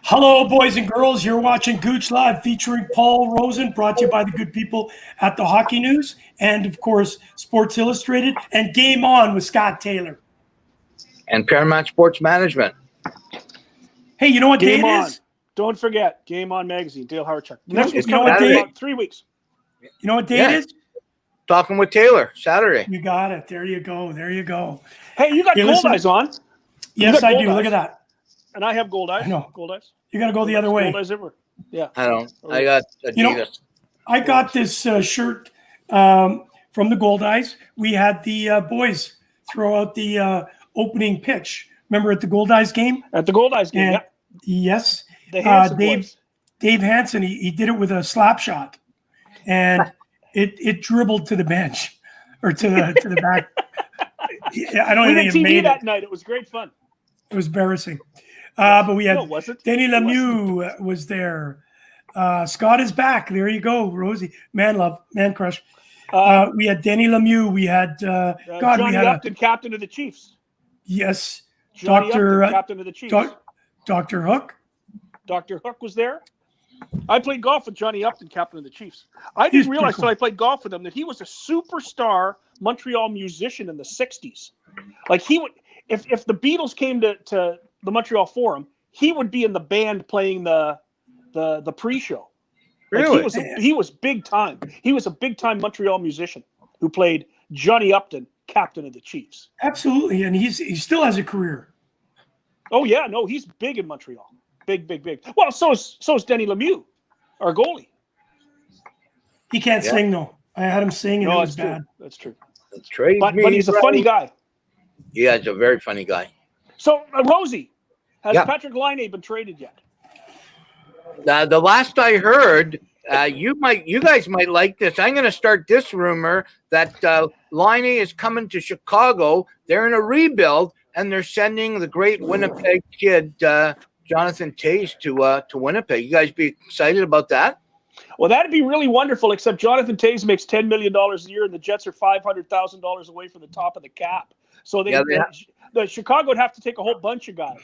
Hello, boys and girls. You're watching Gouche Live featuring Paul Rosen, brought to you by the good people at the Hockey News and, of course, Sports Illustrated and Game On with Scott Taylor. And Paramount Sports Management. Hey, you know what Game day On. it is? Don't forget, Game On Magazine, Dale Harchuk. Next Next week, one's coming in about 3 weeks. You know what day it is? Talking with Taylor, Saturday. You got it. There you go. There you go. Hey, you got Gold Eyes on. Yes, I do. Gold Look Eyes. at that. And I have Gold Eyes. I know. Gold Eyes. You got to go the other way. Gold Eyes everywhere. Yeah. I don't. I got Adidas. You know, I got this shirt from the Gold Eyes. We had the boys throw out the opening pitch. Remember at the Gold Eyes game? At the Gold Eyes game, And, yes. The Hanson Dave, boys. Dave Hansen, he did it with a slap shot. And it dribbled to the bench or to the back. I don't We even did think it TV made that it. night. It was great fun. It was embarrassing. But we had No, it wasn't. Denny Lemieux was there. Scott is back. There you go, Rosie. Man love, man crush. We had Denny Lemieux. We had God. Johnny We had Upton, captain of the Chiefs. yes, Johnny Dr. Upton, captain of the Chiefs. Dr. Hook. Dr. Hook was there. I played golf with Johnny Upton, captain of the Chiefs. I didn't realize pretty until I played golf with him that he was a superstar Montreal musician in the 60s. Like he would, if the Beatles came to the Montreal Forum, he would be in the band playing the pre-show. Like Really? he was big time. He was a big time Montreal musician who played Johnny Upton, captain of the Chiefs. Absolutely, and he still has a career. Oh yeah, no, he's big in Montreal. Big. Well, so is Denny Lemieux, our goalie. He can't sing though. I had him sing and it was bad. That's true. That's trade But me, he's a right? funny guy. Yeah, he's a very funny guy. So Rosie, has Yeah. Patrick Laine been traded yet? The last I heard, you guys might like this. I'm going to start this rumor that Laine is coming to Chicago. They're in a rebuild, and they're sending the great Winnipeg kid Jonathan Toews to Winnipeg. You guys be excited about that? Well, that'd be really wonderful. Except Jonathan Toews makes $10 million a year, and the Jets are $500,000 away from the top of the cap. So the Chicago would have to take a whole bunch of guys.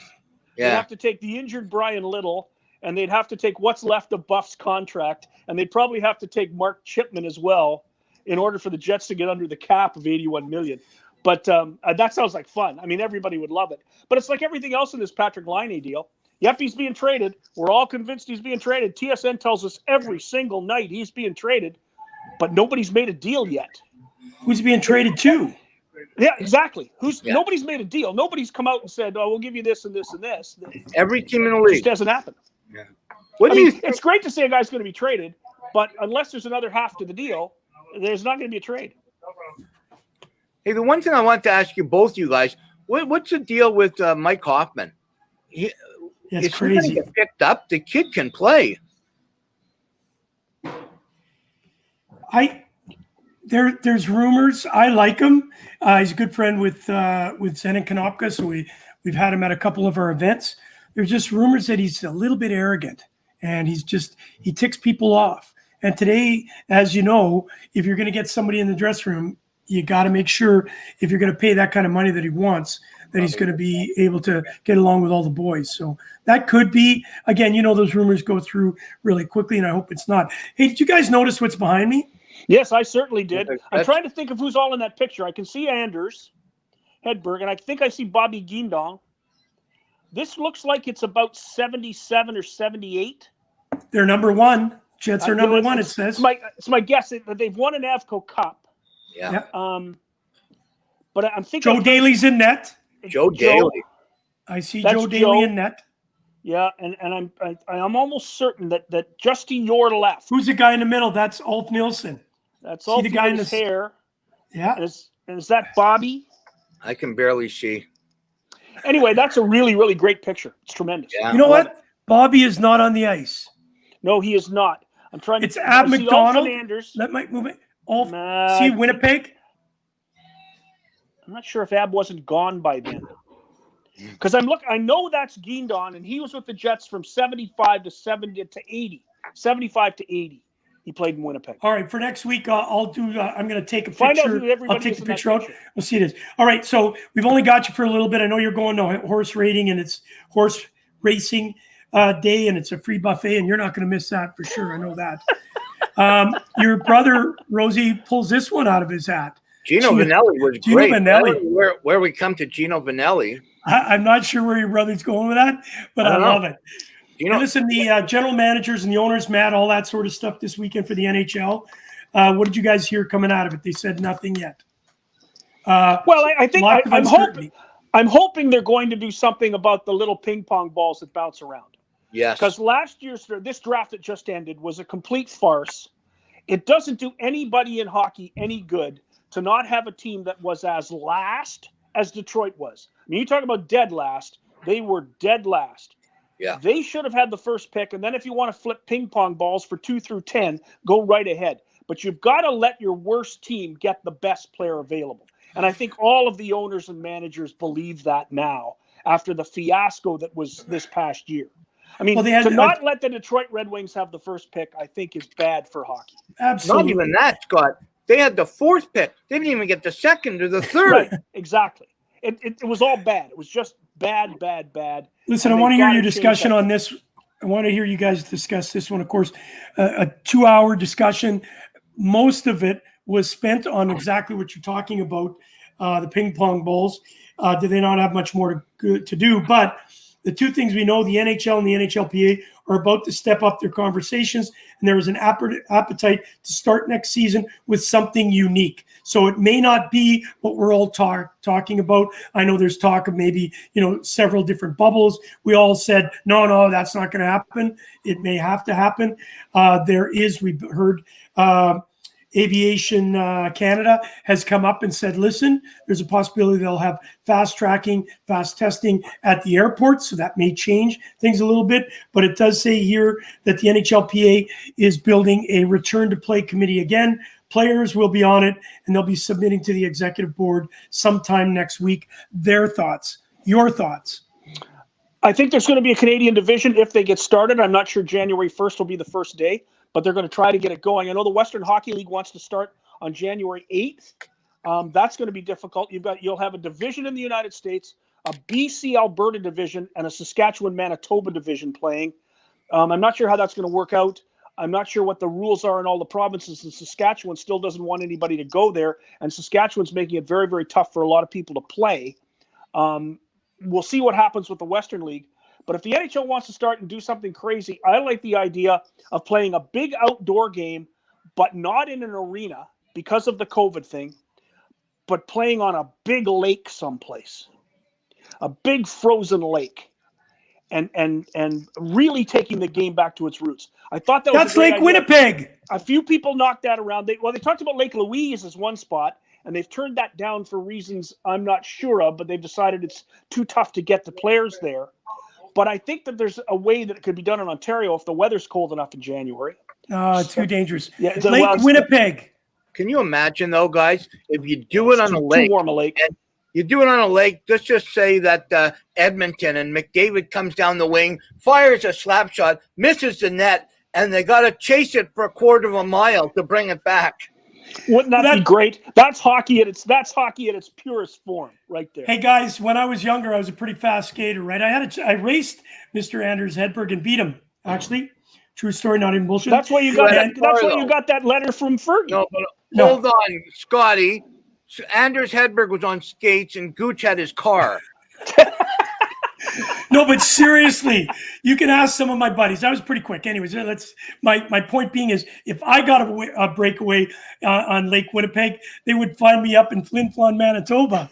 They'd have to take the injured Brian Little, and they'd have to take what's left of Buff's contract, and they'd probably have to take Mark Chipman as well in order for the Jets to get under the cap of $81 million. But that sounds like fun. I mean, everybody would love it. But it's like everything else in this Patrick Laine deal. Yep, he's being traded. We're all convinced he's being traded. TSN tells us every single night he's being traded, but nobody's made a deal yet. Who's being traded to? Yeah, exactly. Nobody's made a deal. Nobody's come out and said, "Oh, we'll give you this and this and this." Every team in the It league. just doesn't happen. Yeah. What do you think? It's great to say a guy's going to be traded, but unless there's another half to the deal, there's not going to be a trade. Hey, the one thing I want to ask you, both you guys, what's the deal with Mike Hoffman? It's If he's gonna crazy. get picked up, the kid can play. There's rumors. I like him. He's a good friend with Zenon Konopka, so we've had him at a couple of our events. There's just rumors that he's a little bit arrogant, and he ticks people off. And today, as you know, if you're going to get somebody in the dressing room, you got to make sure if you're going to pay that kind of money that he wants, that he's going to be able to get along with all the boys. So that could be, again, those rumors go through really quickly, and I hope it's not. Hey, did you guys notice what's behind me? Yes, I certainly did. I'm trying to think of who's all in that picture. I can see Anders Hedberg, and I think I see Bobby Guindon. This looks like it's about 77 or 78. They're number one. Jets are number one, it says. It's my guess that they've won an Avco Cup. Yeah. But I'm thinking Joe Daly's in net. Joe Daly. I see That's Joe Daly Joe. in net. Yeah, and I'm almost certain that just to your left. Who's the guy in the middle? That's Ulf Nilsson. That's all the guy in his the hair. Yeah. And is that Bobby? I can barely see. Anyway, that's a really, really great picture. It's tremendous. Yeah. You know what? Bobby is not on the ice. No, he is not. I'm trying It's to Ab see McDonald. Anders. Let Mike move it. Ulf. Nah, See Winnipeg? I'm not sure if Ab wasn't gone by then. Because I know that's Guindon, and he was with the Jets from 75 to 80. 75 to 80. He played in Winnipeg. All right, for next week, I'm going to take a Find out picture. who everybody I'll take is the in that picture out. picture. We'll see this. All right, so we've only got you for a little bit. I know you're going to horse rating, and it's horse racing. day, and it's a free buffet, and you're not going to miss that for sure. I know that. Your brother, Rosie, pulls this one out of his hat. Gino Vanelli was Gino great. Vanelli. Where we come to Gino Vanelli. I'm not sure where your brother's going with that, but I love it. You know, listen, the general managers and the owners met, all that sort of stuff this weekend for the NHL. What did you guys hear coming out of it? They said nothing yet. Well, I think I'm hoping they're going to do something about the little ping pong balls that bounce around. Yes. Because this draft that just ended was a complete farce. It doesn't do anybody in hockey any good to not have a team that was as last as Detroit was. I mean, you talk about dead last. They were dead last. Yeah. They should have had the first pick, and then if you want to flip ping pong balls for 2 through 10, go right ahead. But you've got to let your worst team get the best player available. And I think all of the owners and managers believe that now after the fiasco that was this past year. I mean, to not let the Detroit Red Wings have the first pick, I think is bad for hockey. Absolutely. Not even that, Scott. They had the fourth pick. They didn't even get the second or the third. Right, exactly. It was all bad. It was just bad. Listen, I want to hear your discussion on this. I want to hear you guys discuss this one. Of course, a 2-hour discussion. Most of it was spent on exactly what you're talking about, the ping pong balls. Do they not have much more to do? But the two things we know, the NHL and the NHLPA are about to step up their conversations, and there is an appetite to start next season with something unique. So it may not be what we're all talking about. I know there's talk of maybe, several different bubbles. We all said, no, that's not going to happen. It may have to happen. We heard Aviation Canada has come up and said, listen, there's a possibility they'll have fast tracking, fast testing at the airport. So that may change things a little bit. But it does say here that the NHLPA is building a return to play committee again. Players will be on it, and they'll be submitting to the executive board sometime next week their thoughts. Your thoughts? I think there's going to be a Canadian division if they get started. I'm not sure January 1st will be the first day, but they're going to try to get it going. I know the Western Hockey League wants to start on January 8th. That's going to be difficult. You'll have a division in the United States, a BC Alberta division, and a Saskatchewan Manitoba division playing. I'm not sure how that's going to work out. I'm not sure what the rules are in all the provinces, and Saskatchewan still doesn't want anybody to go there, and Saskatchewan's making it very, very tough for a lot of people to play. We'll see what happens with the Western League. But if the NHL wants to start and do something crazy, I like the idea of playing a big outdoor game, but not in an arena because of the COVID thing, but playing on a big lake someplace, a big frozen lake, and really taking the game back to its roots. I thought that's Lake Winnipeg. A few people knocked that around. They talked about Lake Louise as one spot, and they've turned that down for reasons I'm not sure of, but they've decided it's too tough to get the players there. But I think that there's a way that it could be done in Ontario if the weather's cold enough in January. Too dangerous. Yeah, Lake Winnipeg. Can you imagine, though, guys, if you do it on a lake? Too warm a lake. And you do it on a lake, let's just say that Edmonton and McDavid comes down the wing, fires a slap shot, misses the net, and they got to chase it for a quarter of a mile to bring it back. Wouldn't that be great? That's hockey at its purest form, right there. Hey guys, when I was younger, I was a pretty fast skater, right? I raced Mr. Anders Hedberg and beat him. Actually, true story, not even bullshit. That's why you got that. That's why you got that letter from Fergie. No, but hold on, Scotty. Anders Hedberg was on skates, and Gouche had his car. No, but seriously, you can ask some of my buddies. I was pretty quick. Anyways, my point being is, if I got a breakaway on Lake Winnipeg, they would find me up in Flin Flon, Manitoba.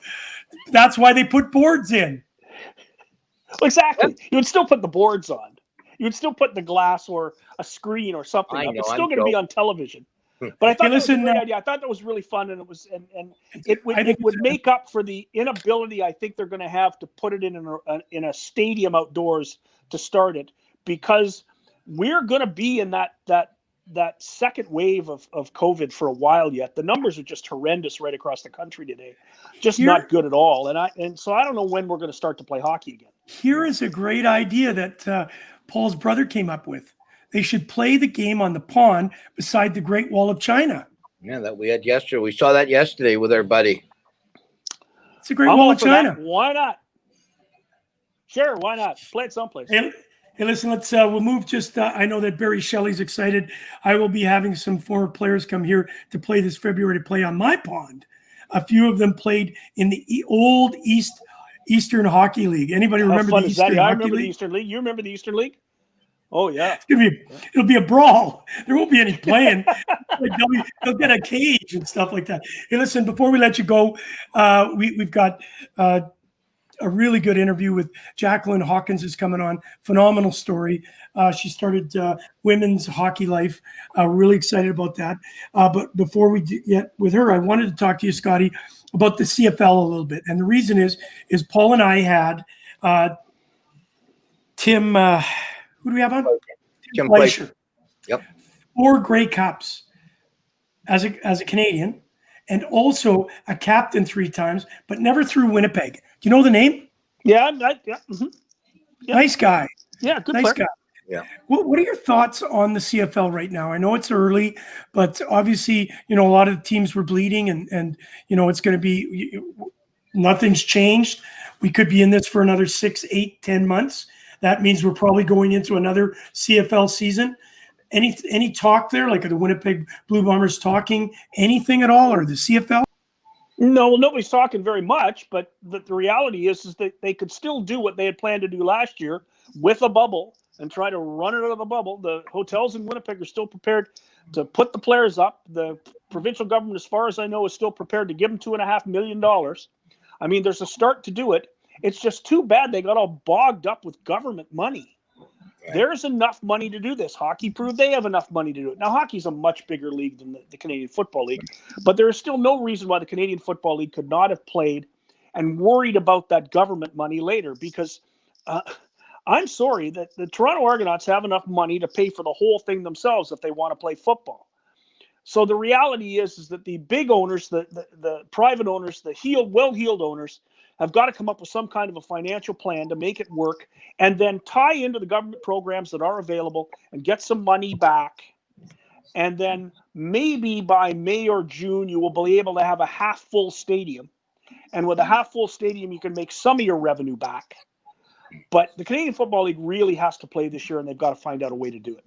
That's why they put boards in. Exactly. You would still put the boards on. You would still put the glass or a screen or something up. It's still going to be on television. But I thought that was a great idea. I thought that was really fun, and it would make up for the inability I think they're going to have to put it in a stadium outdoors to start it, because we're going to be in that second wave of COVID for a while yet. The numbers are just horrendous right across the country today, not good at all. And so I don't know when we're going to start to play hockey again. Here is a great idea that Paul's brother came up with. They should play the game on the pond beside the Great Wall of China. Yeah, that we had yesterday. We saw that yesterday with our buddy. It's a Great Wall of China. Why not? Sure, why not? Play it someplace. Hey, Hey, listen, let's we'll move just I know that Barry Shelley's excited. I will be having some former players come here to play this February to play on my pond. A few of them played in the old Eastern Hockey League. Anybody remember the Eastern Hockey League? I remember the Eastern League. You remember the Eastern League? Oh yeah. It'll be a brawl. There won't be any playing. They'll get a cage and stuff like that. Hey, listen, before we let you go, we've got a really good interview with Jaclyn Hawkins is coming on. Phenomenal story. She started Women's Hockey Life. Really excited about that. But before we get with her, I wanted to talk to you, Scotty, about the CFL a little bit. And the reason is Paul and I had Tim. Who do we have on? Tim Fleischer. Yep. 4 Grey Cups as a Canadian, and also a captain 3 times, but never through Winnipeg. Do you know the name? Yeah. Mm-hmm. Yeah. Nice guy. Yeah, good nice player. guy. Yeah. What are your thoughts on the CFL right now? I know it's early, but obviously, a lot of the teams were bleeding, and it's going to be nothing's changed. We could be in this for another 6, 8, 10 months. That means we're probably going into another CFL season. Any talk there, like are the Winnipeg Blue Bombers talking anything at all, or the CFL? No, well, nobody's talking very much, but the reality is that they could still do what they had planned to do last year with a bubble and try to run it out of the bubble. The hotels in Winnipeg are still prepared to put the players up. The provincial government, as far as I know, is still prepared to give them $2.5 million. I mean, there's a start to do it. It's just too bad they got all bogged up with government money. Right. There's enough money to do this. Hockey proved they have enough money to do it. Now, hockey's a much bigger league than the Canadian Football League, but there is still no reason why the Canadian Football League could not have played and worried about that government money later, because I'm sorry that the Toronto Argonauts have enough money to pay for the whole thing themselves if they want to play football. So the reality is that the big owners, the private owners, the well-heeled owners, have got to come up with some kind of a financial plan to make it work, and then tie into the government programs that are available and get some money back. And then maybe by May or June, you will be able to have a half-full stadium. And with a half-full stadium, you can make some of your revenue back. But the Canadian Football League really has to play this year, and they've got to find out a way to do it.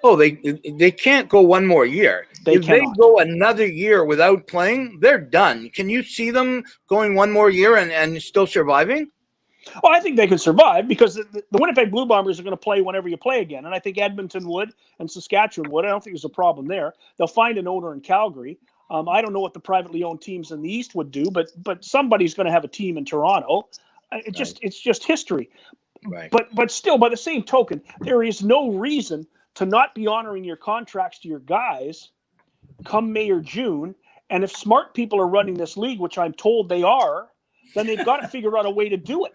Oh, they can't go one more year. If they go another year without playing, they're done. Can you see them going one more year and still surviving? Well, I think they could survive, because the Winnipeg Blue Bombers are going to play whenever you play again. And I think Edmonton would and Saskatchewan would. I don't think there's a problem there. They'll find an owner in Calgary. I don't know what the privately owned teams in the East would do, but somebody's going to have a team in Toronto. It's just history. Right. But still, by the same token, there is no reason to not be honoring your contracts to your guys come May or June. And if smart people are running this league, which I'm told they are, then they've got to figure out a way to do it.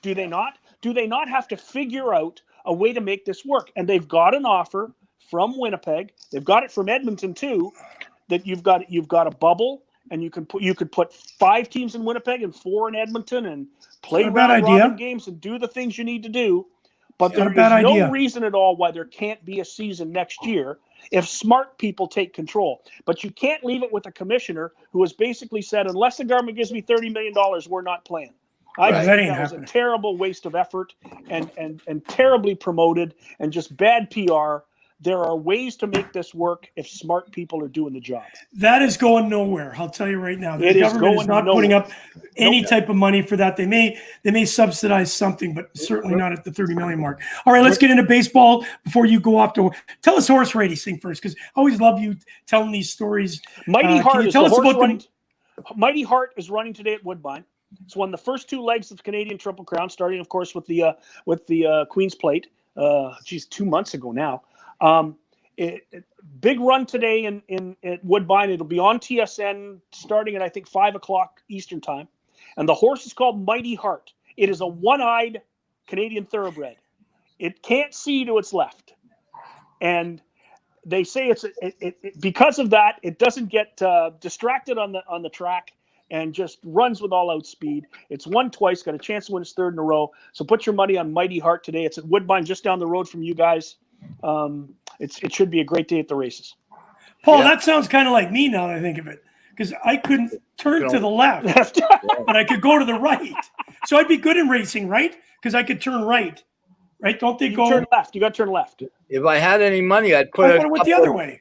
Do they not? Do they not have to figure out a way to make this work? And they've got an offer from Winnipeg. They've got it from Edmonton too, that you've got a bubble, and you could put 5 teams in Winnipeg and 4 in Edmonton and play round-robin games and do the things you need to do. But there is no reason at all why there can't be a season next year if smart people take control. But you can't leave it with a commissioner who has basically said, unless the government gives me $30 million, we're not playing. I think that was a terrible waste of effort and terribly promoted and just bad PR. There are ways to make this work if smart people are doing the job. That is going nowhere. I'll tell you right now. The government is not putting up any type of money for that. They may subsidize something, but certainly not at the 30 million mark. All right, let's get into baseball before you go off to tell us horse racing first, because I always love you telling these stories. Mighty Heart Mighty Heart is running today at Woodbine. It's won the first 2 legs of the Canadian Triple Crown, starting, of course, with the Queen's Plate. 2 months ago now. Big run today at Woodbine. It'll be on TSN starting at, I think, 5 o'clock Eastern time. And the horse is called Mighty Heart. It is a one-eyed Canadian thoroughbred. It can't see to its left. And they say because of that, it doesn't get distracted on the track and just runs with all-out speed. It's won twice, got a chance to win its 3rd in a row. So put your money on Mighty Heart today. It's at Woodbine, just down the road from you guys. It should be a great day at the races. Paul, that sounds kind of like me now that I think of it, because I couldn't turn to the left, but I could go to the right. So I'd be good in racing, right? Because I could turn right. right? Don't they You go? turn left. You got to turn left. If I had any money, I'd I put thought it went the other way.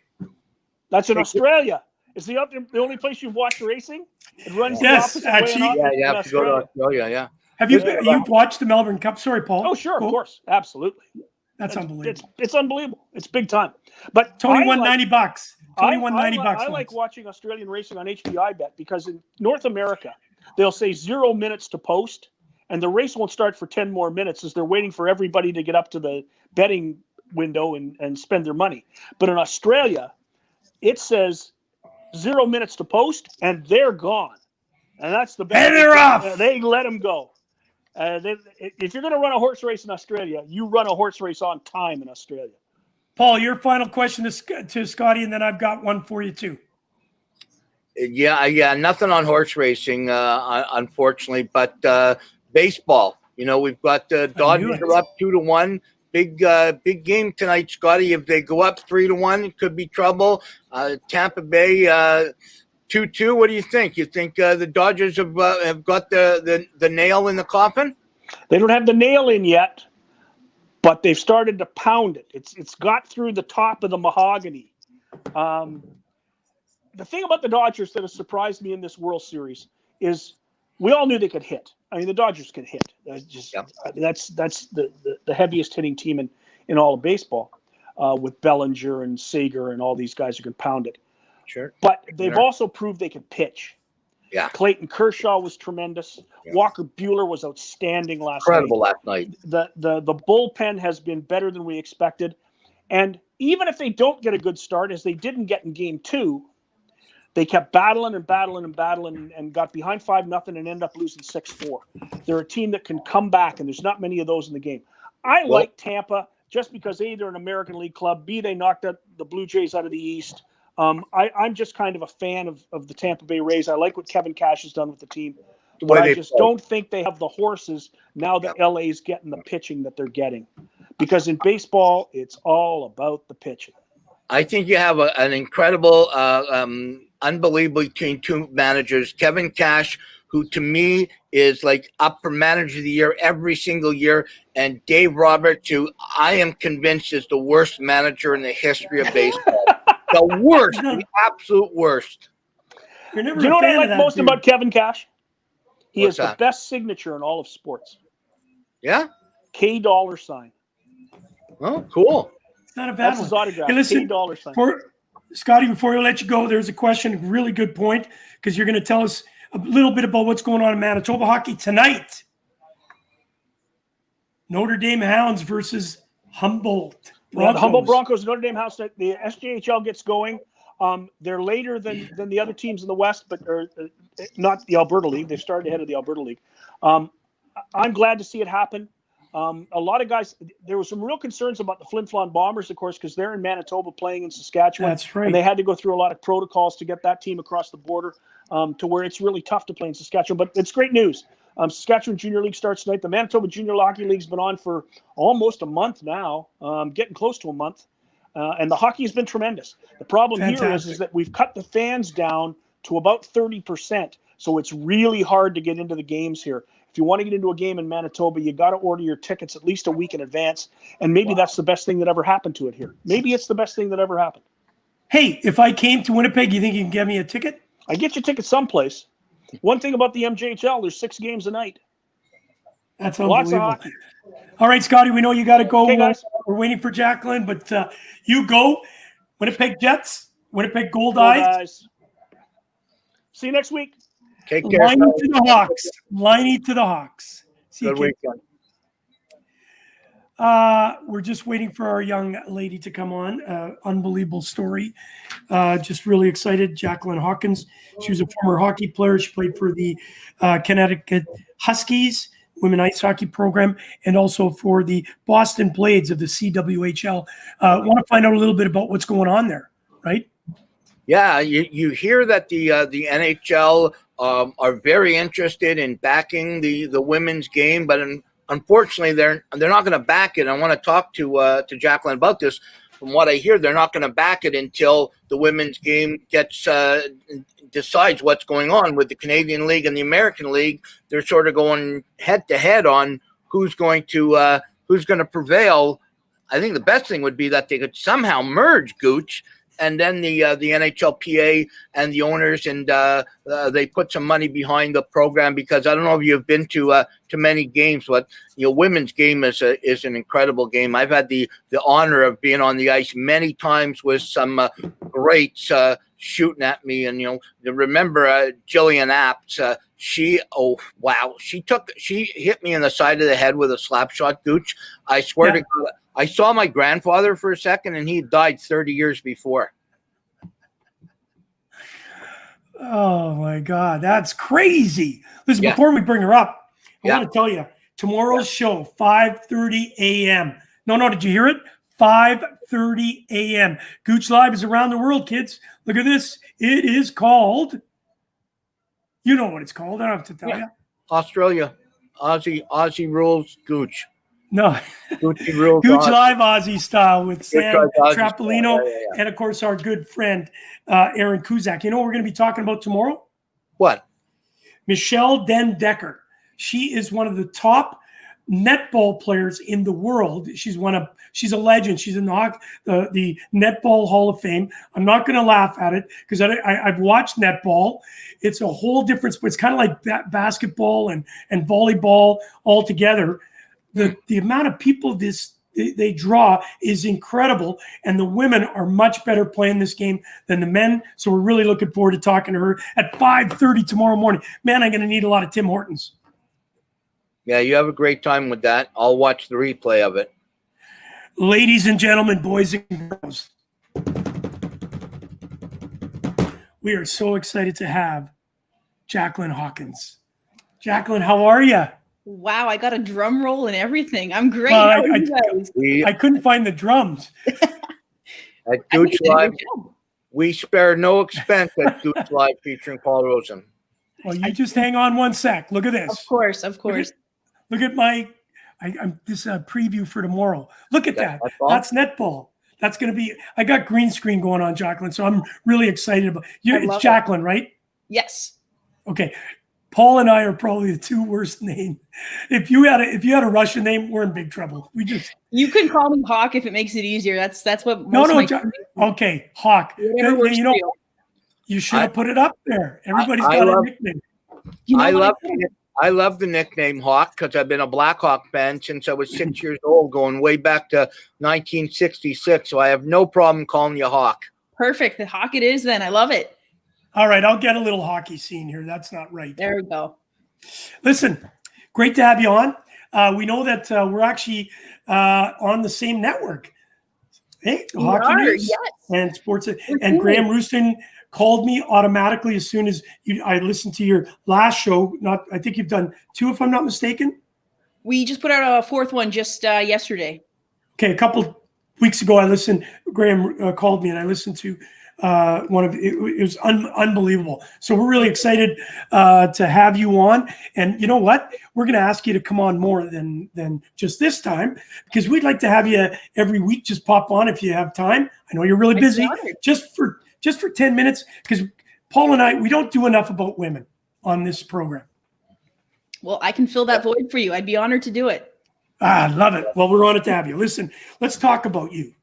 That's in Australia. Is the only place you've watched racing? It runs Yes, the opposite actually. way Yeah, you in have to go to Australia. Australia. Yeah. Have you've watched the Melbourne Cup? Sorry, Paul. Oh, sure, Go. of course, absolutely. That's unbelievable. It's unbelievable. It's big time. But Tony won $90. Tony won $90. I like watching Australian racing on HBI Bet because in North America they'll say 0 minutes to post, and the race won't start for 10 more minutes as they're waiting for everybody to get up to the betting window and spend their money. But in Australia, it says 0 minutes to post, and they're gone. And that's the best. And they're off. They let them go. If you're going to run a horse race in Australia, you run a horse race on time in Australia. Paul, your final question to Scotty, and then I've got one for you too. Yeah, nothing on horse racing, unfortunately, but baseball. We've got the Dodgers are up 2-1. Big game tonight, Scotty. If they go up 3-1, it could be trouble. Tampa Bay 2-2. What do you think? You think the Dodgers have got the nail in the coffin? They don't have the nail in yet, but they've started to pound it. It's got through the top of the mahogany. The thing about the Dodgers that has surprised me in this World Series is we all knew they could hit. I mean, the Dodgers can hit. That's the heaviest hitting team in all of baseball, with Bellinger and Seager and all these guys who can pound it. Sure. But they've also proved they can pitch. Yeah. Clayton Kershaw was tremendous. Yeah. Walker Buehler was outstanding last night. The bullpen has been better than we expected. And even if they don't get a good start, as they didn't get in game 2, they kept battling and got behind 5-0 and ended up losing 6-4. They're a team that can come back, and there's not many of those in the game. I like Tampa just because A, they're an American League club, B, they knocked out the Blue Jays out of the East. I'm just kind of a fan of the Tampa Bay Rays. I like what Kevin Cash has done with the team, but I just don't think they have the horses now that LA's getting the pitching that they're getting. Because in baseball, it's all about the pitching. I think you have an incredible, unbelievable between two managers. Kevin Cash, who to me is like up for manager of the year every single year, and Dave Roberts, who I am convinced is the worst manager in the history of baseball. The worst, the absolute worst. Do you know what I like most about Kevin Cash? He has the best signature in all of sports. Yeah? K $. Oh, cool. It's not a bad That's his autograph. Hey, listen, K $. Scotty, before we let you go, there's a question, really good point, because you're going to tell us a little bit about what's going on in Manitoba hockey tonight. Notre Dame Hounds versus Humboldt Broncos. The Humboldt Broncos, Notre Dame Hounds. The SJHL gets going. They're later than the other teams in the West, but not the Alberta League. They've started ahead of the Alberta League. I'm glad to see it happen. A lot of guys, there was some real concerns about the Flin Flon Bombers, of course, because they're in Manitoba playing in Saskatchewan. That's right. And they had to go through a lot of protocols to get that team across the border to where it's really tough to play in Saskatchewan. But it's great news. Saskatchewan Junior League starts tonight. The Manitoba Junior Hockey League's been on for almost a month now, getting close to a month. And the hockey has been tremendous. The problem here is that we've cut the fans down to about 30%. So it's really hard to get into the games here. If you want to get into a game in Manitoba, you got to order your tickets at least a week in advance. And maybe that's the best thing that ever happened to it here. Maybe it's the best thing that ever happened. Hey, if I came to Winnipeg, you think you can get me a ticket? I get you tickets someplace. One thing about the MJHL, there's 6 games a night. That's unbelievable. Lots of hockey. All right, Scotty, we know you got to go. Okay, guys. We're waiting for Jaclyn, but you go. Winnipeg Jets, Winnipeg Gold Eyes. See you next week. Take care. Liney to the Hawks. Liney to the Hawks. See you. Good weekend. We're just waiting for our young lady to come on. Unbelievable story. Just really excited. Jaclyn Hawkins. She was a former hockey player. She played for the Connecticut Huskies women ice hockey program and also for the Boston Blades of the CWHL. Want to find out a little bit about what's going on there, right? Yeah, you hear that the NHL are very interested in backing the women's game, but unfortunately, they're not going to back it. I want to talk to Jaclyn about this. From what I hear, they're not going to back it until the women's game gets decides what's going on with the Canadian League and the American League. They're sort of going head to head on who's going to who's going to prevail. I think the best thing would be that they could somehow merge Gouche and then the NHLPA and the owners, and they put some money behind the program, because I don't know if you've been to many games, but women's game is an incredible game. I've had the honor of being on the ice many times with some greats shooting at me, and remember Jillian Apps. She hit me in the side of the head with a slap shot, Gooch. I swear to God, I saw my grandfather for a second, and he died 30 years before. Oh my God, that's crazy. Listen, before we bring her up, I want to tell you, tomorrow's show, 5:30 a.m. No, did you hear it? 5:30 a.m. Gooch Live is around the world, kids. Look at this. It is called, you know what it's called. I don't have to tell you. Australia. Aussie rules, Gooch. No. Gooch Live Aussie style with Sam Trapolino and, of course, our good friend, Aaron Kuzak. You know what we're going to be talking about tomorrow? What? Michelle Den Decker. She is one of the top netball players in the world. She's a legend. She's in the Netball Hall of Fame. I'm not going to laugh at it because I've watched netball. It's a whole different sport. It's kind of like basketball and volleyball all together. The amount of people they draw is incredible, and the women are much better playing this game than the men. So we're really looking forward to talking to her at 5:30 tomorrow morning. Man, I'm going to need a lot of Tim Hortons. Yeah, you have a great time with that. I'll watch the replay of it. Ladies and gentlemen, boys and girls, we are so excited to have Jaclyn Hawkins. Jaclyn, how are you? Wow, I got a drum roll and everything. I'm great. Well, I couldn't find the drums. At Gouche Live, we spare no expense at Gouche Live featuring Paul Rosen. Well, you just hang on one sec. Look at this. Of course. Look at my this preview for tomorrow. Look at that. That's netball. That's going to be. I got green screen going on, Jaclyn, so I'm really excited about. It's Jaclyn, right? Yes. Okay. Paul and I are probably the two worst names. If you had a Russian name, we're in big trouble. You can call me Hawk if it makes it easier. That's what. Okay, Hawk. You should have put it up there. Everybody's got a nickname. I love the nickname Hawk because I've been a Blackhawk fan since I was 6 years old, going way back to 1966. So I have no problem calling you Hawk. Perfect. The Hawk it is then. I love it. All right, I'll get a little hockey scene here. That's not right. There we go. Listen, great to have you on. We know that we're actually on the same network. Hey, the Hockey News and Sports. And Graham Rouston called me automatically as soon as I listened to your last show. I think you've done 2, if I'm not mistaken. We just put out a 4th one just yesterday. Okay, a couple weeks ago, Graham called me and I listened to one of it was unbelievable. So we're really excited to have you on. And you know what? We're going to ask you to come on more than just this time, because we'd like to have you every week. Just pop on if you have time. I know you're really busy. Just for 10 minutes, because Paul and I, we don't do enough about women on this program. Well, I can fill that void for you. I'd be honored to do it. I love it. Well, we're honored to have you. Listen, let's talk about you.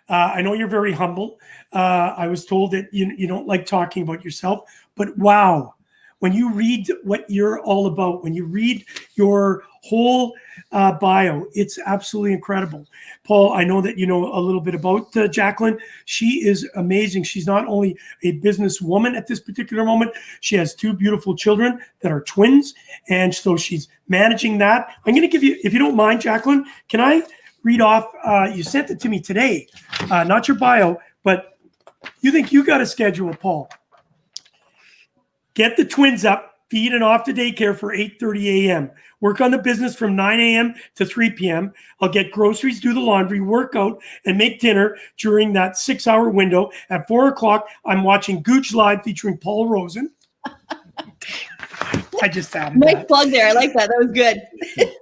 I know you're very humble. I was told that you don't like talking about yourself, but wow, when you read what you're all about, when you read your whole bio, it's absolutely incredible. Paul, I know that you know a little bit about Jaclyn. She is amazing. She's not only a businesswoman at this particular moment, she has 2 beautiful children that are twins, and so she's managing that. I'm going to give you, if you don't mind, Jaclyn, can I read off, you sent it to me today, not your bio, but you think you got a schedule, Paul. Get the twins up, feed and off to daycare for 8:30 a.m. Work on the business from 9 a.m. to 3 p.m. I'll get groceries, do the laundry, work out, and make dinner during that 6-hour window. At 4 o'clock, I'm watching Gouche Live featuring Paul Rosen. I just added nice plug there. I like that. That was good.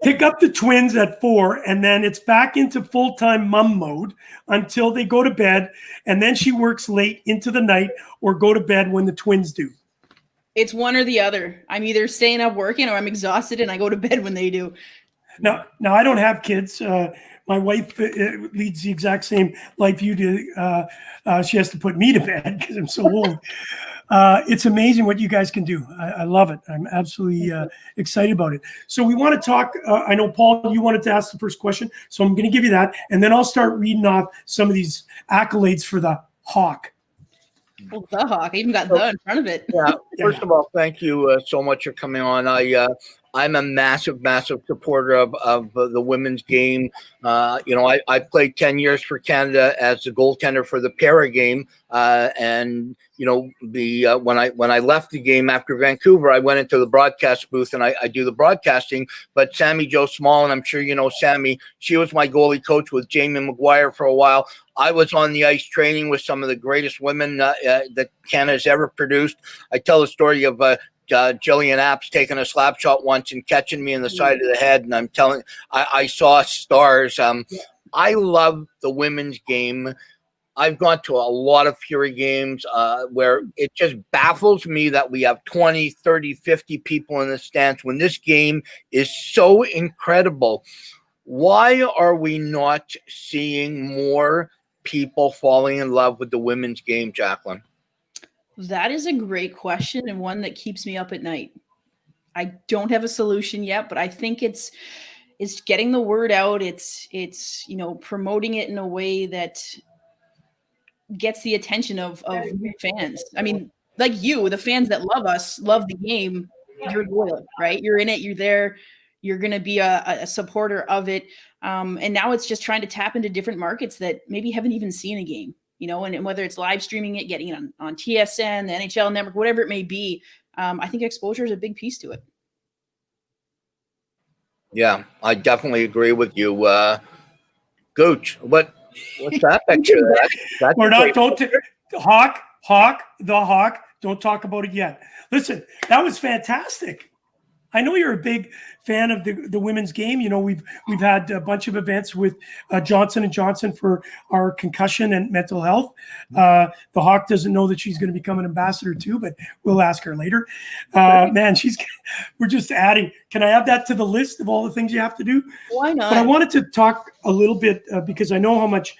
Pick up the twins at 4, and then it's back into full-time mom mode until they go to bed, and then she works late into the night or go to bed when the twins do. It's one or the other. I'm either staying up working or I'm exhausted and I go to bed when they do. Now I don't have kids. My wife leads the exact same life you do. She has to put me to bed because I'm so old. It's amazing what you guys can do. I love it. I'm absolutely excited about it. So we want to talk. I know, Paul, you wanted to ask the first question, so I'm going to give you that, and then I'll start reading off some of these accolades for the Hawk. Well, the Hawk. I even got the in front of it. Yeah. First of all, thank you so much for coming on. I'm a massive supporter of the women's game. I played 10 years for Canada as a goaltender for the para game, and when I left the game after Vancouver, I went into the broadcast booth and I do the broadcasting. But Sammy Jo Small, and I'm sure you know Sammy, she was my goalie coach with Jamie McGuire for a while. I was on the ice training with some of the greatest women that Canada's ever produced. I tell the story of Jillian Apps taking a slap shot once and catching me in the side of the head. And I'm telling, I saw stars. I love the women's game. I've gone to a lot of Fury games where it just baffles me that we have 20, 30, 50 people in the stands when this game is so incredible. Why are we not seeing more people falling in love with the women's game, Jaclyn? That is a great question, and one that keeps me up at night. I don't have a solution yet, but I think it's getting the word out. It's promoting it in a way that gets the attention of fans. I mean, like you, the fans that love us, love the game. You're loyal, right? You're in it. You're there. You're going to be a supporter of it. And now it's just trying to tap into different markets that maybe haven't even seen a game, and whether it's live streaming it, getting it on TSN, the NHL network, whatever it may be. I think exposure is a big piece to it. Yeah, I definitely agree with you. Gooch, what's that picture? That's We're not, don't, the Hawk, don't talk about it yet. Listen, that was fantastic. I know you're a big fan of the women's game. We've had a bunch of events with Johnson & Johnson for our concussion and mental health. The Hawk doesn't know that she's going to become an ambassador too, but we'll ask her later. Man, we're just adding. Can I add that to the list of all the things you have to do? Why not? But I wanted to talk a little bit because I know how much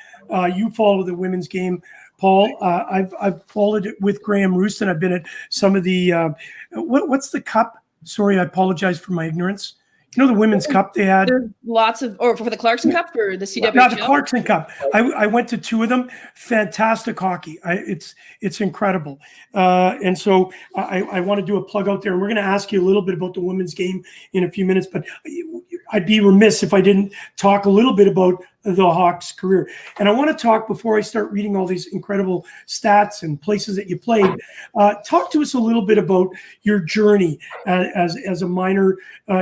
you follow the women's game, Paul. I've followed it with Graham Rooston. I've been at some of the what's the cup? Sorry, I apologize for my ignorance. The Women's Cup they had? There's lots of, or for the Clarkson Cup or the CWHL? Yeah, the Clarkson Cup. I went to two of them. Fantastic hockey. It's incredible. And so I want to do a plug out there. And we're going to ask you a little bit about the women's game in a few minutes. But I'd be remiss if I didn't talk a little bit about the Hawks' career. And I want to talk, before I start reading all these incredible stats and places that you played, talk to us a little bit about your journey as a minor,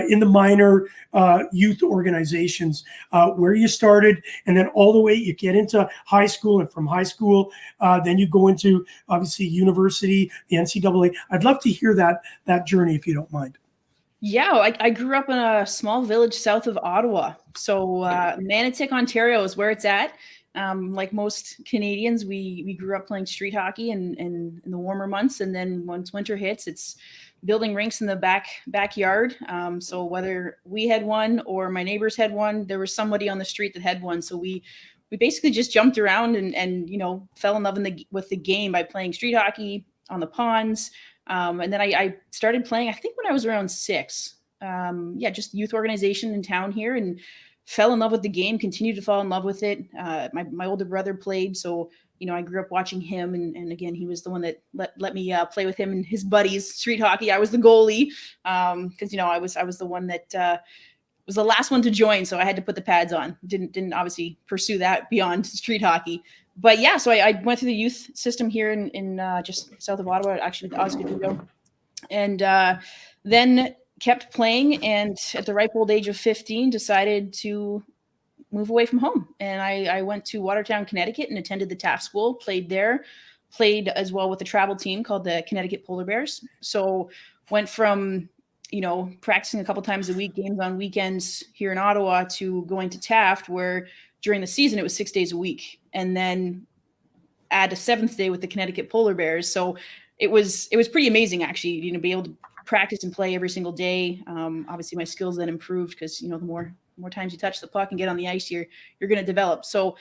in the minor youth organizations, where you started, and then all the way you get into high school, and from high school, then you go into, obviously, university, the NCAA. I'd love to hear that journey, if you don't mind. Yeah, I grew up in a small village south of Ottawa. So Manotick, Ontario is where it's at. Like most Canadians, we grew up playing street hockey in the warmer months. And then once winter hits, it's building rinks in the backyard. So whether we had one or my neighbors had one, there was somebody on the street that had one. So we basically just jumped around and fell in love with the game by playing street hockey on the ponds. And then I started playing, I think when I was around 6, just youth organization in town here, and fell in love with the game, continued to fall in love with it. My older brother played. So, I grew up watching him. And again, he was the one that let me play with him and his buddies, street hockey. I was the goalie because, I was the one that was the last one to join. So I had to put the pads on. Didn't obviously pursue that beyond street hockey. But yeah, so I went through the youth system here in just south of Ottawa, actually, Osgoode, and then kept playing. And at the ripe old age of 15, decided to move away from home. And I went to Watertown, Connecticut, and attended the Taft School. Played as well with a travel team called the Connecticut Polar Bears. So went from practicing a couple times a week, games on weekends here in Ottawa, to going to Taft, where during the season it was 6 days a week, and then add a 7th day with the Connecticut Polar Bears. So it was pretty amazing, actually, be able to practice and play every single day. Obviously my skills then improved because, the more times you touch the puck and get on the ice, you're going to develop. So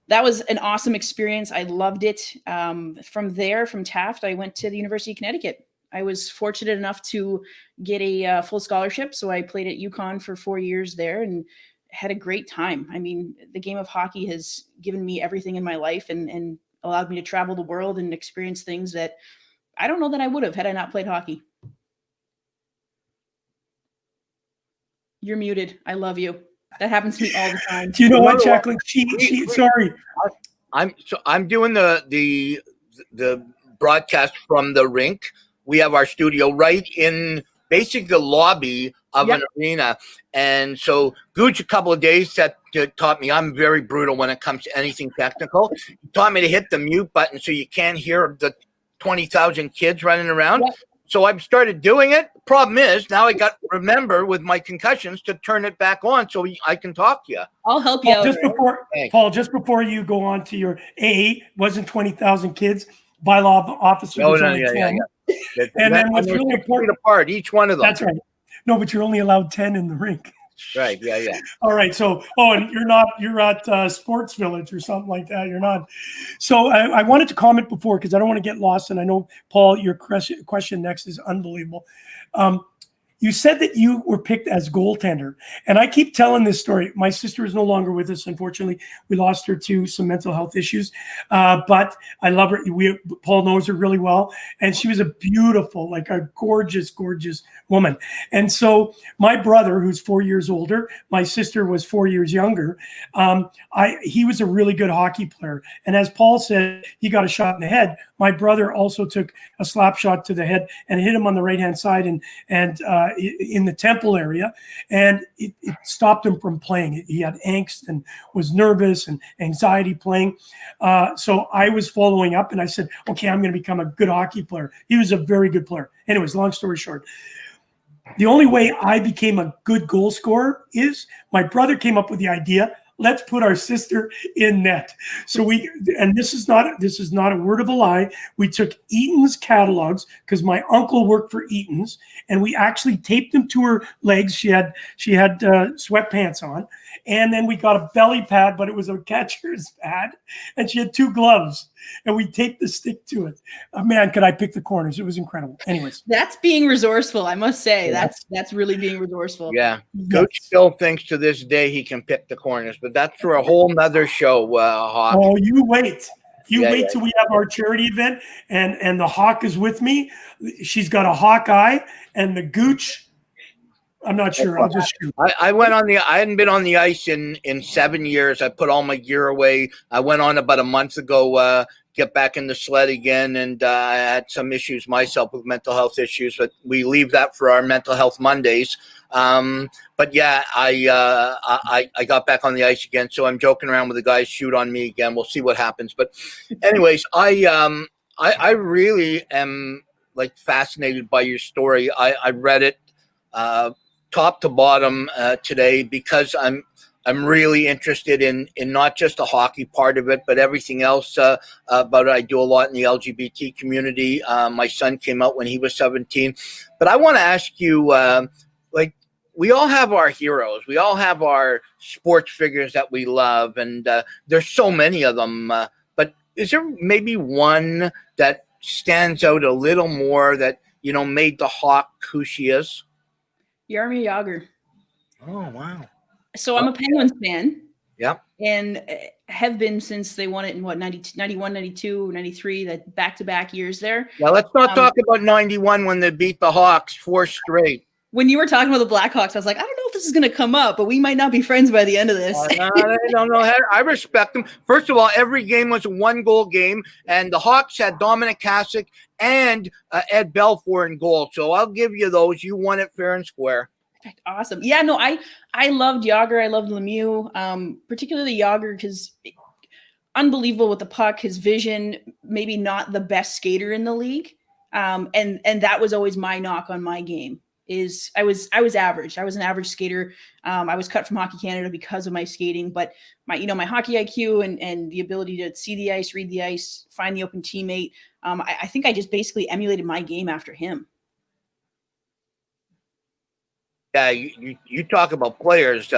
that was an awesome experience. I loved it. From there, from Taft, I went to the University of Connecticut. I was fortunate enough to get a full scholarship. So I played at UConn for 4 years there and had a great time. I mean, the game of hockey has given me everything in my life and allowed me to travel the world and experience things that I don't know that I would have had I not played hockey. You're muted. I love you. That happens to me all the time. Do you know what, Jaclyn? Sorry. I'm doing the broadcast from the rink. We have our studio right in basically the lobby of an arena. And so Gouche a couple of days taught me I'm very brutal when it comes to anything technical. He taught me to hit the mute button so you can't hear the 20,000 kids running around. Yep. So I've started doing it. Problem is now I got to remember with my concussions to turn it back on so I can talk to you. I'll help you out. Paul, just before you go on to your wasn't 20,000 kids. Bylaw officer. Only 10. And then what's really important apart, each one of them. That's right. No, but you're only allowed 10 in the rink. Right. Yeah. All right. So, and you're at Sports Village or something like that. You're not. So I wanted to comment before because I don't want to get lost. And I know, Paul, your question next is unbelievable. You said that you were picked as goaltender. And I keep telling this story. My sister is no longer with us, unfortunately. We lost her to some mental health issues. But I love her. Paul knows her really well. And she was a beautiful, like a gorgeous, gorgeous woman. And so my brother, who's 4 years older, my sister was 4 years younger. He was a really good hockey player. And as Paul said, he got a shot in the head. My brother also took a slap shot to the head and hit him on the right-hand side and in the temple area, and it stopped him from playing. He had angst and was nervous and anxiety playing. So I was following up, and I said, okay, I'm going to become a good hockey player. He was a very good player. Anyways, long story short, the only way I became a good goal scorer is my brother came up with the idea, let's put our sister in net. So and this is not a word of a lie. We took Eaton's catalogs because my uncle worked for Eaton's, and we actually taped them to her legs. She had sweatpants on, and then we got a belly pad, but it was a catcher's pad, and she had 2 gloves, and we taped the stick to it. Man, could I pick the corners? It was incredible. Anyways, that's being resourcul, I must say. Yeah. That's really being resourceful. Yeah, Coach still thinks to this day he can pick the corners, but that's for a whole nother show. Hawk. Oh, you wait. Wait till we have our charity event, and the Hawk is with me. She's got a hawk eye, and the Gouche. I'm not sure. I'll just shoot. I went on I hadn't been on the ice in 7 years. I put all my gear away. I went on about a month ago, get back in the sled again, and I had some issues myself with mental health issues, but we leave that for our mental health Mondays. But yeah, I got back on the ice again, so I'm joking around with the guys. Shoot on me again. We'll see what happens. But anyways, I really am fascinated by your story. I read it top to bottom today because I'm really interested in not just the hockey part of it, but everything else about it. I do a lot in the LGBT community. My son came out when he was 17. But I want to ask you, we all have our heroes. We all have our sports figures that we love, and there's so many of them. But is there maybe one that stands out a little more that, made the Hawk who she is? Jaromir Jagr. Oh, wow. So I'm a Penguins fan. Yeah. And have been since they won it in 91, 92, 93, that back-to-back years there. Yeah, let's not talk about 91 when they beat the Hawks 4 straight. When you were talking about the Blackhawks, I was like, I don't know if this is going to come up, but we might not be friends by the end of this. No, I respect them. First of all, every game was a 1-goal game, and the Hawks had Dominic Hasek and Ed Belfour in goal. So I'll give you those. You won it fair and square. Awesome. Yeah, no, I loved Jagr. I loved Lemieux, particularly Jagr, because unbelievable with the puck, his vision, maybe not the best skater in the league. And that was always my knock on my game. I was average. I was an average skater. I was cut from Hockey Canada because of my skating, but my hockey IQ and the ability to see the ice, read the ice, find the open teammate. I think I just basically emulated my game after him. Yeah, you talk about players.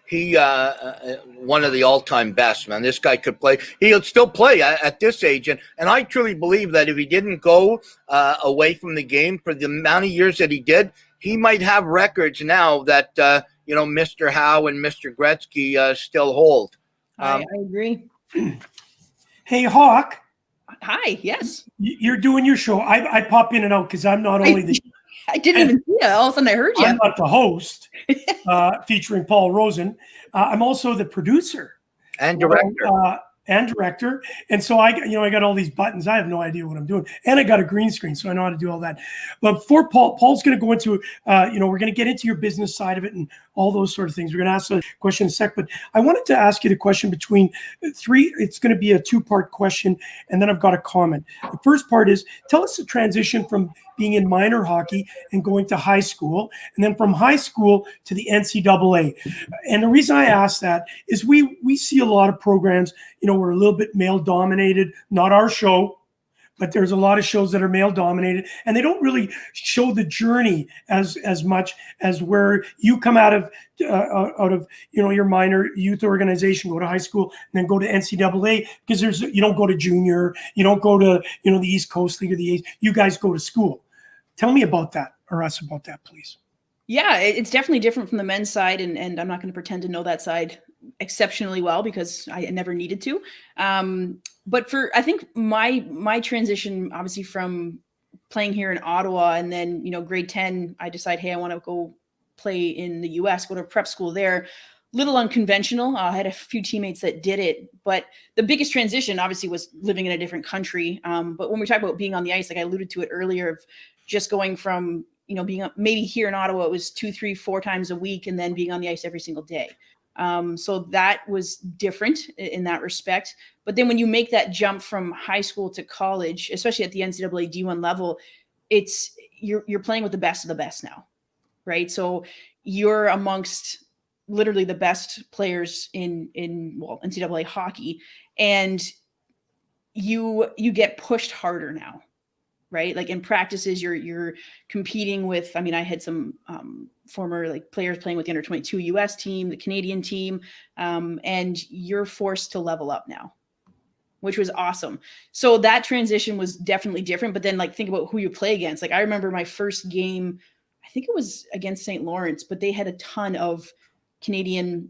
He one of the all-time best, man. This guy could play. He'll still play at this age, and I truly believe that if he didn't go away from the game for the amount of years that he did, he might have records now that Mr. Howe and Mr. Gretzky still hold. I agree. Hey, Hawk. Hi. Yes. You're doing your show. I pop in and out because I'm not only the. I didn't even see it. All of a sudden, I heard you. I'm not the host, featuring Paul Rosen. I'm also the producer and director. And so I got all these buttons. I have no idea what I'm doing, and I got a green screen, so I know how to do all that. But before Paul's going to go into, we're going to get into your business side of it and all those sort of things. We're going to ask a question in a sec, but I wanted to ask you the question between three. It's going to be a 2-part question, and then I've got a comment. The first part is, tell us the transition from being in minor hockey and going to high school, and then from high school to the NCAA. And the reason I ask that is we see a lot of programs, we're a little bit male dominated, not our show, but there's a lot of shows that are male dominated, and they don't really show the journey as much as where you come out of your minor youth organization, go to high school, and then go to NCAA, because you don't go to junior, you don't go to the East Coast League or the A's. You guys go to school. Tell me about that, or us about that, please. Yeah, it's definitely different from the men's side, and I'm not going to pretend to know that side exceptionally well because I never needed to. But I think my transition, obviously from playing here in Ottawa, and then grade 10, I decide, hey, I want to go play in the US, go to prep school there. Little unconventional. I had a few teammates that did it, but the biggest transition obviously was living in a different country. But when we talk about being on the ice, like I alluded to it earlier, of just going from being maybe here in Ottawa, it was 2, 3, 4 times a week, and then being on the ice every single day. So that was different in that respect. But then when you make that jump from high school to college, especially at the NCAA D1 level, you're playing with the best of the best now, right? So you're amongst literally the best players in NCAA hockey, and you get pushed harder now, right? Like in practices, you're competing with, I had some former players playing with the under 22 US team, the Canadian team, and you're forced to level up now, which was awesome. So that transition was definitely different. But then think about who you play against. I remember my first game, I think it was against St. Lawrence, but they had a ton of Canadian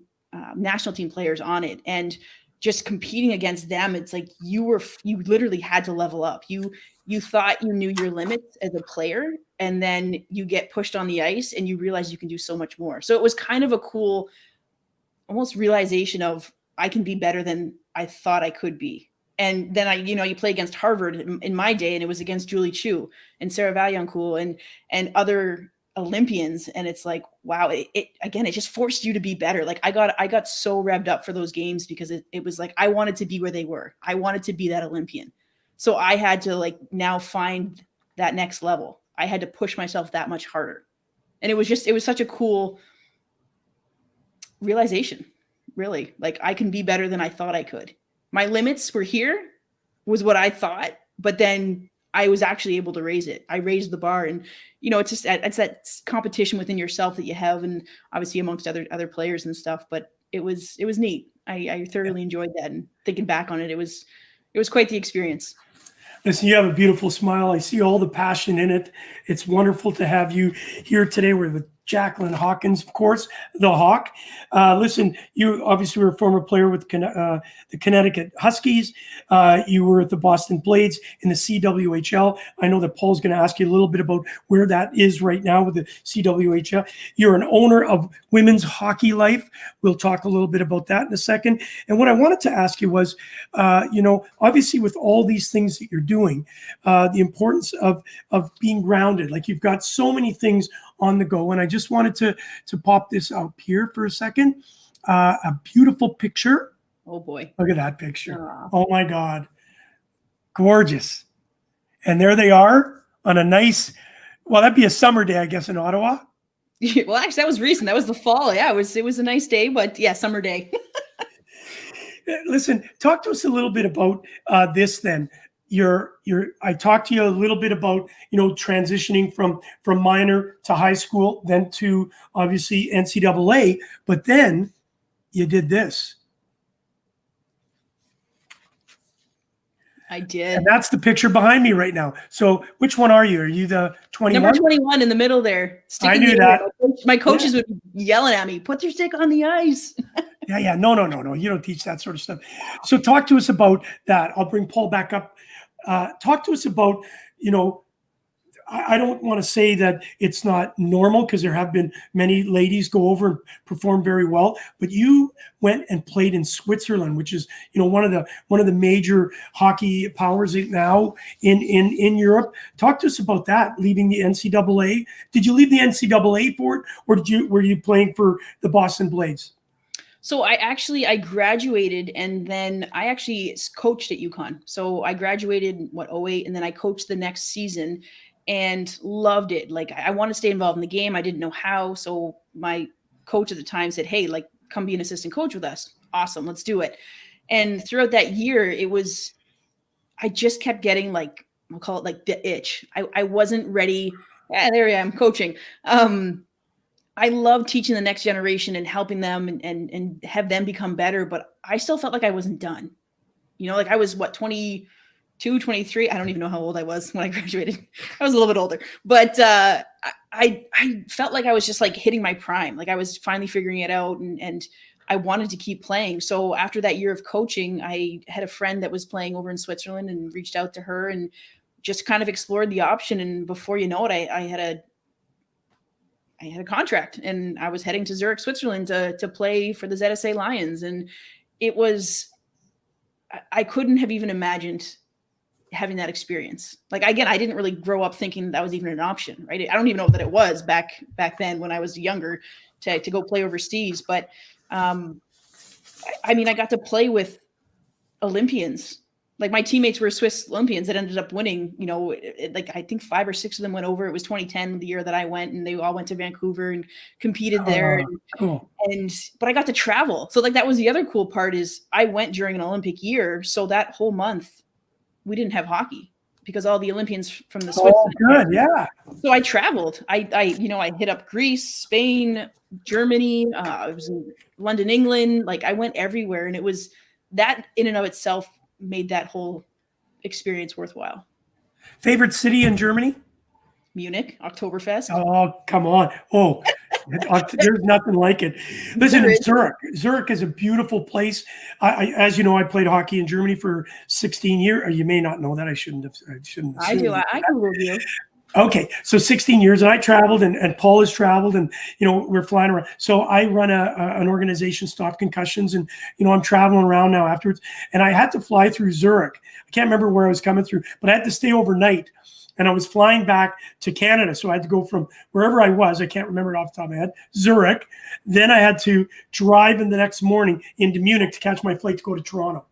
national team players on it, and just competing against them, it's like you literally had to level up. You thought you knew your limits as a player, and then you get pushed on the ice and you realize you can do so much more. So it was kind of a cool, almost realization of I can be better than I thought I could be. And then you play against Harvard in my day, and it was against Julie Chu and Sarah Vaillancourt and other Olympians, and it's like, wow, it just forced you to be better. I got so revved up for those games because it was like I wanted to be where they were. I wanted to be that Olympian. So I had to now find that next level. I had to push myself that much harder. And it was such a cool realization, really. I can be better than I thought I could. My limits were here, was what I thought, but then I was actually able to raise it. I raised the bar, and it's that competition within yourself that you have, and obviously amongst other players and stuff. But it was neat. I thoroughly enjoyed that, and thinking back on it, it was quite the experience. Listen, you have a beautiful smile. I see all the passion in it. It's wonderful to have you here today. We're with Jaclyn Hawkins, of course, the Hawk. Listen, you obviously were a former player with the Connecticut Huskies. You were at the Boston Blades in the CWHL. I know that Paul's going to ask you a little bit about where that is right now with the CWHL. You're an owner of Women's Hockey Life. We'll talk a little bit about that in a second. And what I wanted to ask you was, obviously with all these things that you're doing, the importance of being grounded. You've got so many things on the go. And I just wanted to pop this out here for a second. A beautiful picture. Oh boy. Look at that picture. Oh my God. Gorgeous. And there they are on a nice, that'd be a summer day, I guess, in Ottawa. Well, actually, that was recent. That was the fall. Yeah, it was a nice day, but yeah, summer day. Listen, talk to us a little bit about this then. I talked to you a little bit about, transitioning from minor to high school, then to obviously NCAA, but then you did this. I did. And that's the picture behind me right now. So which one are you? Are you the 21? Number 21 in the middle there. I knew that. My coaches would be yelling at me, put your stick on the ice. Yeah. No. You don't teach that sort of stuff. So talk to us about that. I'll bring Paul back up. Talk to us about, I don't want to say that it's not normal, because there have been many ladies go over and perform very well, but you went and played in Switzerland, which is, one of the major hockey powers now in Europe. Talk to us about that, leaving the NCAA. Did you leave the NCAA for it, or were you playing for the Boston Blades? So I graduated, and then I actually coached at UConn. So I graduated 08, and then I coached the next season and loved it. Like, I want to stay involved in the game. I didn't know how. So my coach at the time said, hey, like, come be an assistant coach with us. Awesome. Let's do it. And throughout that year, I just kept getting, like, I'll call it like the itch. I wasn't ready. Yeah, there I am coaching. I love teaching the next generation and helping them and have them become better. But I still felt like I wasn't done. Like, I was 22, 23. I don't even know how old I was when I graduated. I was a little bit older, but I felt like I was just like hitting my prime. Like, I was finally figuring it out, and I wanted to keep playing. So after that year of coaching, I had a friend that was playing over in Switzerland and reached out to her and just kind of explored the option. And before you know it, I had a contract, and I was heading to Zurich, Switzerland to play for the ZSA Lions. And I couldn't have even imagined having that experience. Like, again, I didn't really grow up thinking that was even an option, right? I don't even know that it was back then when I was younger to go play overseas. But I got to play with Olympians. Like, my teammates were Swiss Olympians that ended up winning, like, I think 5 or 6 of them went over. It was 2010, the year that I went, and they all went to Vancouver and competed there. Cool. But I got to travel. So, like, that was the other cool part, is I went during an Olympic year. So that whole month we didn't have hockey because all the Olympians from the Swiss. Oh, good. Yeah. So I traveled. I hit up Greece, Spain, Germany. I was in London, England. Like, I went everywhere, and it was that in and of itself made that whole experience worthwhile. Favorite city in Germany? Munich, Oktoberfest. Oh, come on. Oh, there's nothing like it. Listen, Zurich is a beautiful place. As you know, I played hockey in Germany for 16 years. Or you may not know that. I shouldn't have. I do. I Googled you. Okay, so 16 years, and I traveled, and Paul has traveled, and we're flying around. So I run an organization, Stop Concussions, and I'm traveling around now afterwards. And I had to fly through Zurich. I can't remember where I was coming through, but I had to stay overnight. And I was flying back to Canada, so I had to go from wherever I was. I can't remember it off the top of my head. Zurich. Then I had to drive in the next morning into Munich to catch my flight to go to Toronto.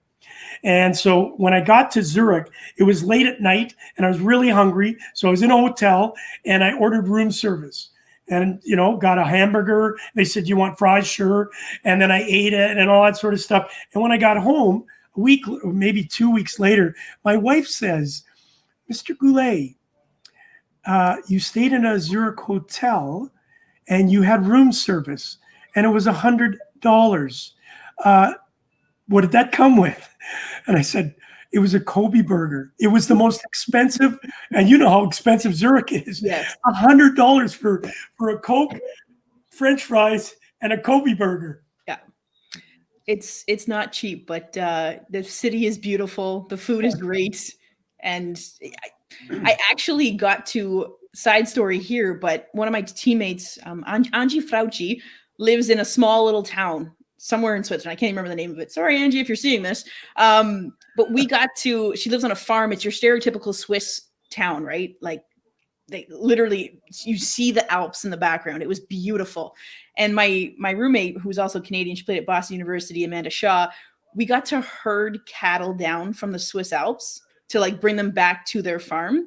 And so when I got to Zurich, it was late at night, and I was really hungry. So I was in a hotel, and I ordered room service. And, got a hamburger. They said, "Do you want fries?" Sure. And then I ate it and all that sort of stuff. And when I got home, a week, maybe 2 weeks later, my wife says, "Mr. Goulet, you stayed in a Zurich hotel and you had room service, and it was $100. What did that come with?" And I said, "It was a Kobe burger. It was the most expensive," and you know how expensive Zurich is. Yes. $100 for a Coke, French fries, and a Kobe burger. Yeah. It's not cheap, but the city is beautiful. The food is great. And I actually got to, side story here, but one of my teammates, Angie Frauci, lives in a small little town somewhere in Switzerland. I can't remember the name of it. Sorry, Angie, if you're seeing this. But she lives on a farm. It's your stereotypical Swiss town, right? Like, they literally, you see the Alps in the background. It was beautiful. And my roommate, who's also Canadian, she played at Boston University, Amanda Shaw, we got to herd cattle down from the Swiss Alps to, like, bring them back to their farm.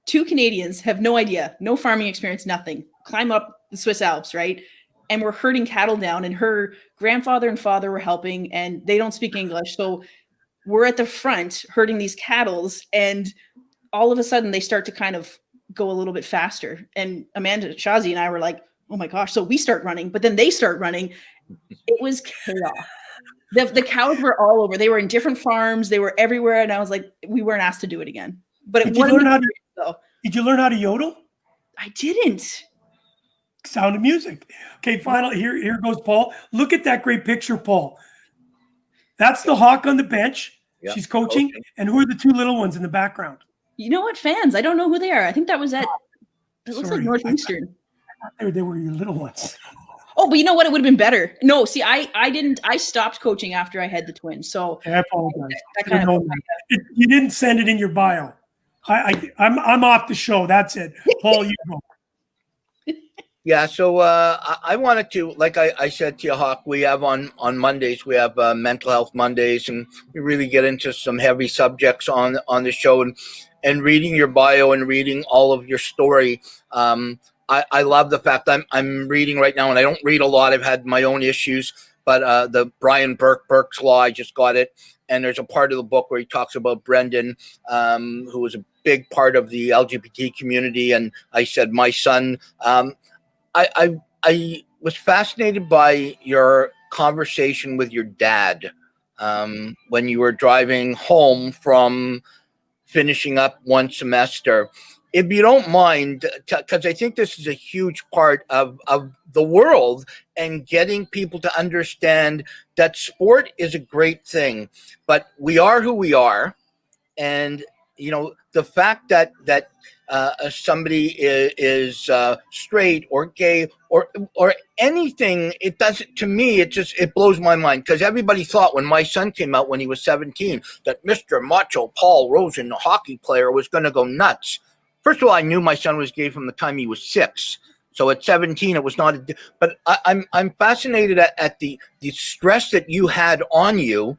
2 Canadians have no idea, no farming experience, nothing. Climb up the Swiss Alps, right? And we're herding cattle down, and her grandfather and father were helping, and they don't speak English. So we're at the front herding these cattles, and all of a sudden they start to kind of go a little bit faster. And Amanda Shazi and I were like, oh my gosh. So we start running, but then they start running. It was chaos. The cows were all over. They were in different farms. They were everywhere. And I was like, we weren't asked to do it again. But Did you learn how to yodel? I didn't. Sound of Music. Okay, final. Here goes Paul. Look at that great picture, Paul. That's the Hawk on the bench. Yep. She's coaching. And who are the two little ones in the background? You know what? Fans. I don't know who they are. I think that was at, it looks like Northeastern. I thought they were your little ones. Oh, but you know what? It would have been better. No, see, I stopped coaching after I had the twins. So I apologize. You didn't send it in your bio. I'm off the show. That's it. Paul, you go. Yeah, so I wanted to, like I said to you, Hawk, we have on Mondays, we have Mental Health Mondays, and we really get into some heavy subjects on the show. And reading your bio and reading all of your story, I love the fact I'm reading right now, and I don't read a lot. I've had my own issues, but the Brian Burke's Law, I just got it. And there's a part of the book where he talks about Brendan, who was a big part of the LGBT community. And I said, my son, I was fascinated by your conversation with your dad when you were driving home from finishing up one semester. If you don't mind, because I think this is a huge part of the world and getting people to understand that sport is a great thing, but we are who we are. And, you know, the fact that somebody is straight or gay or anything, it doesn't, to me, it blows my mind, because everybody thought when my son came out when he was 17 that Mr. Macho Paul Rosen, the hockey player, was going to go nuts. First of all, I knew my son was gay from the time he was 6. So at 17, it was not but I'm fascinated at the stress that you had on you,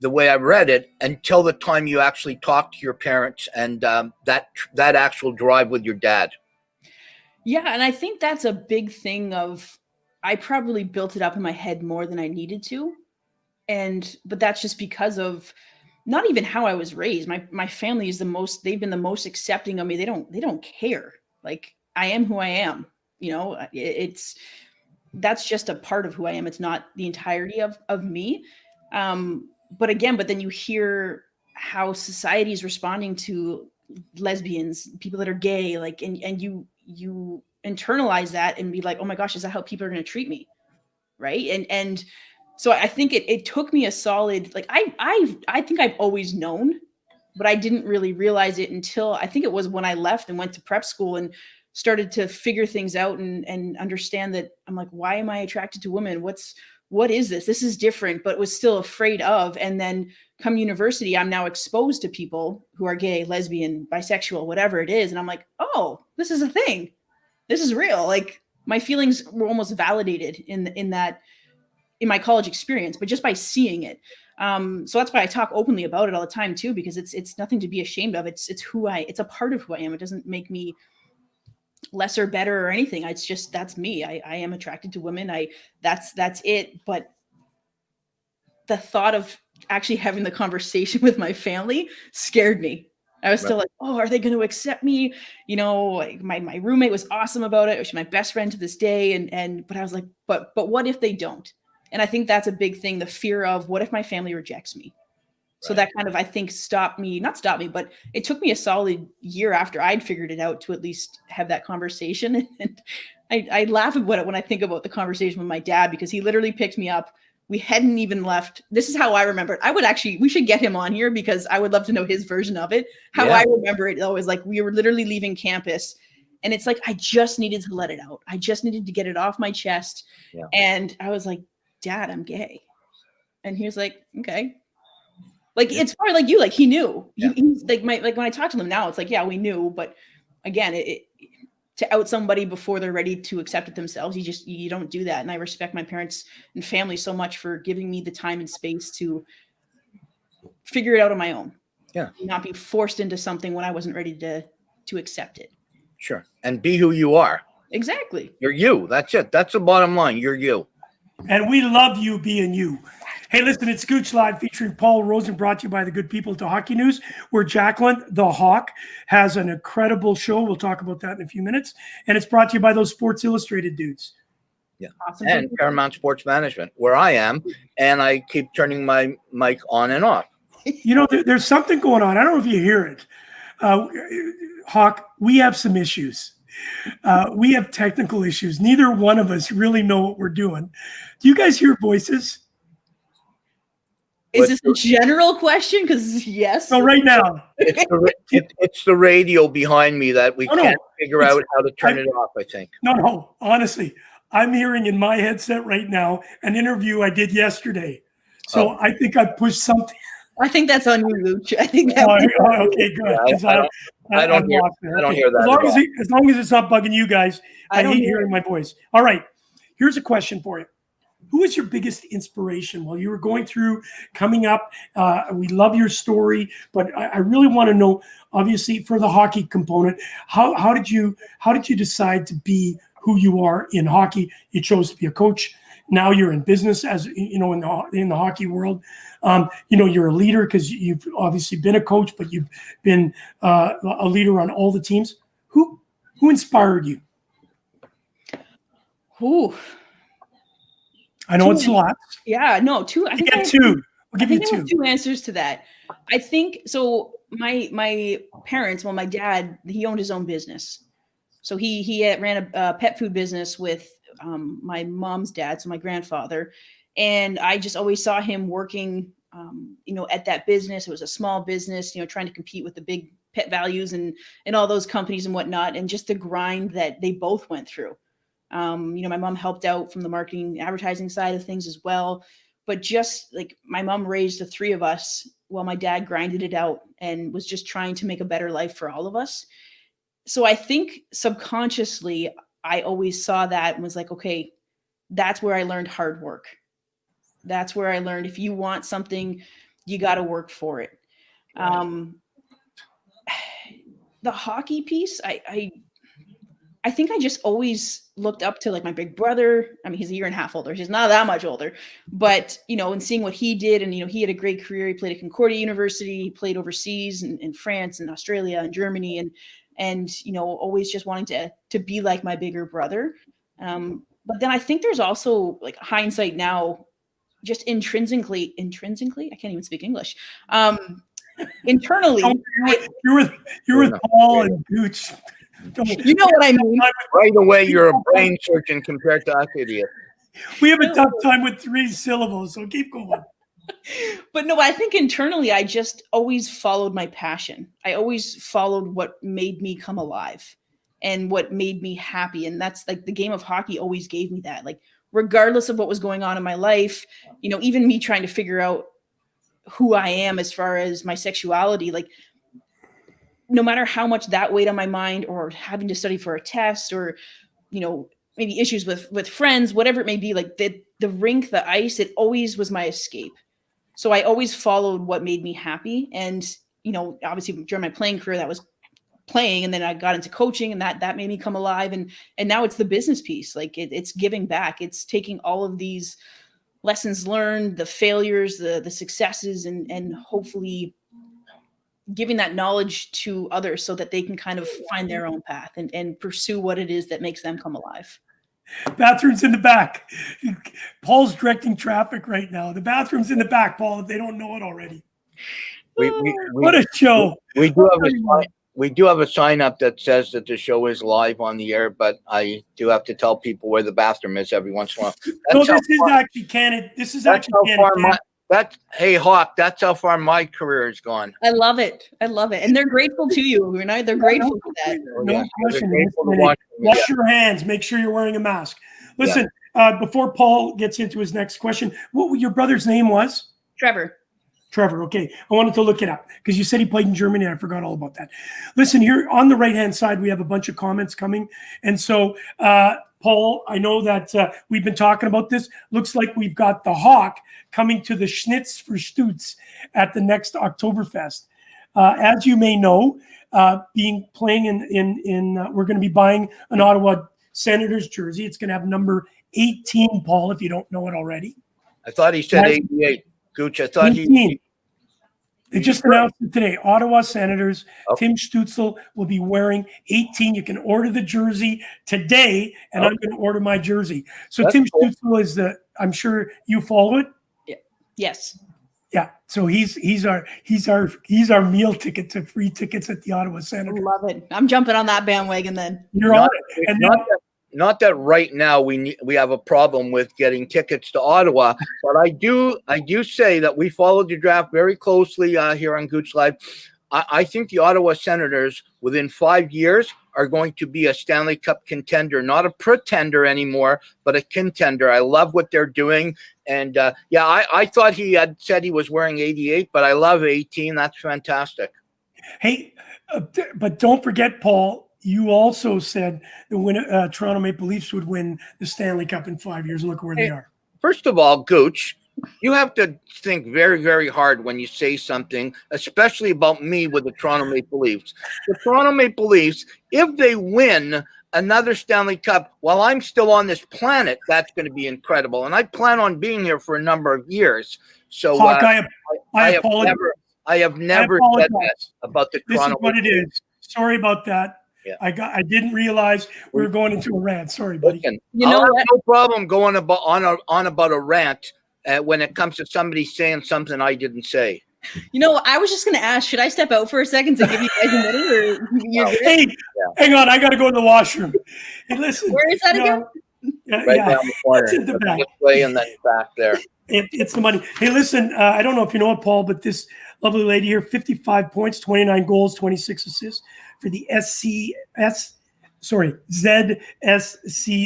the way I read it, until the time you actually talked to your parents and that actual drive with your dad. Yeah, and I think that's a big thing of, I probably built it up in my head more than I needed to. But that's just because of not even how I was raised. My family is they've been the most accepting of me. They don't care. Like, I am who I am. You know, that's just a part of who I am. It's not the entirety of me. But then you hear how society is responding to lesbians, people that are gay, like, and you internalize that and be like, oh my gosh, is that how people are going to treat me? Right. And so I think it took me a solid, like, I think I've always known, but I didn't really realize it until, I think it was when I left and went to prep school and started to figure things out and understand that I'm like, why am I attracted to women? What is this? This is different, but was still afraid of. And then come university, I'm now exposed to people who are gay, lesbian, bisexual, whatever it is. And I'm like, oh, this is a thing. This is real. Like, my feelings were almost validated in my college experience, but just by seeing it. So that's why I talk openly about it all the time too, because it's nothing to be ashamed of. It's a part of who I am. It doesn't make me less or better or anything. It's just, that's me. I am attracted to women. That's it. But the thought of actually having the conversation with my family scared me. I was still like, oh, are they going to accept me? You know, like, my roommate was awesome about it. She's my best friend to this day. But I was like, but what if they don't? And I think that's a big thing. The fear of, what if my family rejects me? So that kind of, I think, not stopped me, but it took me a solid year after I'd figured it out to at least have that conversation. And I laugh at it when I think about the conversation with my dad, because he literally picked me up. We hadn't even left. This is how I remember it. We should get him on here, because I would love to know his version of it. How I remember it though is like, we were literally leaving campus, and it's like, I just needed to let it out. I just needed to get it off my chest. Yeah. And I was like, Dad, I'm gay. And he was like, okay. Like, it's probably like you, like, he knew. Yeah. He's like, when I talk to them now, it's like, yeah, we knew. But again, to out somebody before they're ready to accept it themselves, you don't do that. And I respect my parents and family so much for giving me the time and space to figure it out on my own. Yeah. Not be forced into something when I wasn't ready to accept it. Sure. And be who you are. Exactly. You're you. That's it. That's the bottom line. You're you. And we love you being you. Hey, listen, it's Gouche Live featuring Paul Rosen, brought to you by the good people to Hockey News, where Jaclyn, the Hawk, has an incredible show. We'll talk about that in a few minutes. And it's brought to you by those Sports Illustrated dudes. Yeah. Awesome. And Paramount Sports Management, where I am, and I keep turning my mic on and off. You know, there's something going on. I don't know if you hear it. Hawk, we have some issues. We have technical issues. Neither one of us really know what we're doing. Do you guys hear voices? Is this a general question? Because yes. No, right now. It's the radio behind me that we can't figure out how to turn it off, I think. No, honestly, I'm hearing in my headset right now an interview I did yesterday. So I think I pushed something. I think that's on you, Luch. I think that okay, good. Yeah, I don't hear that. As long as it's not bugging you guys, I hate hearing my voice. All right, here's a question for you. Who was your biggest inspiration while you were going through coming up? We love your story, but I really want to know, obviously, for the hockey component, how did you decide to be who you are in hockey? You chose to be a coach. Now you're in business, as you know, in the hockey world. You know, you're a leader because you've obviously been a coach, but you've been a leader on all the teams. Who inspired you? Ooh. I know it's lots. Yeah, no, two. I think two. I'll give you two. Two answers to that. I think so. My parents, well, my dad, he owned his own business, so he ran a pet food business with my mom's dad, so my grandfather, and I just always saw him working, you know, at that business. It was a small business, you know, trying to compete with the big Pet Values and all those companies and whatnot, and just the grind that they both went through. You know, my mom helped out from the marketing advertising side of things as well, but just like my mom raised the three of us while my dad grinded it out and was just trying to make a better life for all of us. So I think subconsciously I always saw that and was like, okay, that's where I learned hard work. That's where I learned if you want something, you got to work for it. The hockey piece, I think I just always looked up to like my big brother. I mean, he's a year and a half older. He's not that much older, but you know, and seeing what he did, and you know, he had a great career. He played at Concordia University. He played overseas in France and Australia and Germany, and you know, always just wanting to be like my bigger brother. But then I think there's also like hindsight now, just intrinsically, I can't even speak English. Internally, you're with Paul and Gouche. You know what I mean? Right away, you're a brain surgeon compared to us idiots. We have a tough time with 3 syllables, so keep going. But no, I think internally, I just always followed my passion. I always followed what made me come alive and what made me happy. And that's like the game of hockey always gave me that. Like, regardless of what was going on in my life, you know, even me trying to figure out who I am as far as my sexuality, like, no matter how much that weighed on my mind, or having to study for a test, or, you know, maybe issues with friends, whatever it may be, like the rink, the ice, it always was my escape. So I always followed what made me happy. And, you know, obviously during my playing career, that was playing. And then I got into coaching, and that made me come alive. And now it's the business piece. Like it's giving back. It's taking all of these lessons learned, the failures, the successes, and hopefully giving that knowledge to others so that they can kind of find their own path and pursue what it is that makes them come alive. Bathroom's in the back. Paul's directing traffic right now. The bathroom's in the back, Paul, if they don't know it already. What a show. We do have a sign up that says that the show is live on the air, but I do have to tell people where the bathroom is every once in a while. This is actually Canada. Hey, Hawk, that's how far my career has gone. I love it. And they're grateful to you. They're grateful for that. No question. Wash your hands. Make sure you're wearing a mask. Listen, before Paul gets into his next question, what your brother's name was? Trevor. Okay. I wanted to look it up because you said he played in Germany. And I forgot all about that. Listen, here on the right-hand side, we have a bunch of comments coming. And so, Paul, I know that we've been talking about this. Looks like we've got the Hawk coming to the Schnitz for Stutz at the next Oktoberfest. As you may know, playing in we're going to be buying an Ottawa Senators jersey. It's going to have number 18, Paul, if you don't know it already. I thought he said Yes. 88. Gooch, I thought 18. They just announced it today. Ottawa Senators, Tim Stützle will be wearing 18. You can order the jersey today, and I'm going to order my jersey. So That's Tim cool. Stützle is I'm sure you follow it. Yes. Yeah. So he's our meal ticket to free tickets at the Ottawa Senators. Love it. I'm jumping on that bandwagon then. You're on it. And Not that right now we have a problem with getting tickets to Ottawa, but I do say that we followed the draft very closely here on Gouche Live. I think the Ottawa Senators within 5 years are going to be a Stanley Cup contender, not a pretender anymore, but a contender. I love what they're doing. And I thought he had said he was wearing 88, but I love 18. That's fantastic. Hey, but don't forget, Paul, you also said the Toronto Maple Leafs would win the Stanley Cup in 5 years. Look where they are. First of all, Gooch, you have to think very, very hard when you say something, especially about me with the Toronto Maple Leafs. The Toronto Maple Leafs, if they win another Stanley Cup while I'm still on this planet, that's going to be incredible. And I plan on being here for a number of years. So Hawk, I apologize. I have never said that about the Toronto. This is what it is. Sorry about that. Yeah. I didn't realize we were going into a rant. Sorry, buddy. Listen, You know I'll what? have no problem going on about a rant when it comes to somebody saying something I didn't say. You know, I was just going to ask, should I step out for a second to give you guys a minute? Or you're good? Hey, hang on. I got to go to the washroom. Hey, listen. Where is that again? Right down the corner. It's in the back. This way and then back there. It's the money. Hey, listen, I don't know if you know it, Paul, but this lovely lady here, 55 points, 29 goals, 26 assists for the ZSC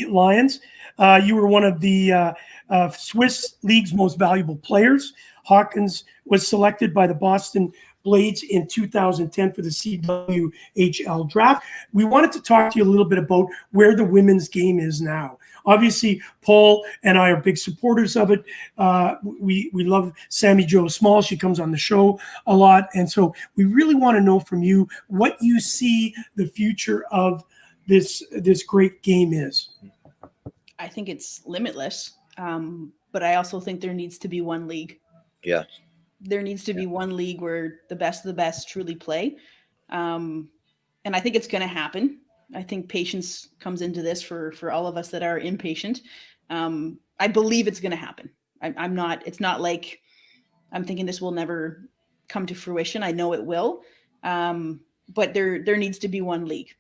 Lions. You were one of the Swiss League's most valuable players. Hawkins was selected by the Boston Blades in 2010 for the CWHL draft. We wanted to talk to you a little bit about where the women's game is now. Obviously, Paul and I are big supporters of it. We love Sammy Jo Small. She comes on the show a lot. And so we really want to know from you what you see the future of this great game is. I think it's limitless, but I also think there needs to be one league. Yeah. There needs to be one league where the best of the best truly play. And I think it's going to happen. I think patience comes into this for all of us that are impatient. I believe it's going to happen. It's not like I'm thinking this will never come to fruition. I know it will. But there needs to be one league.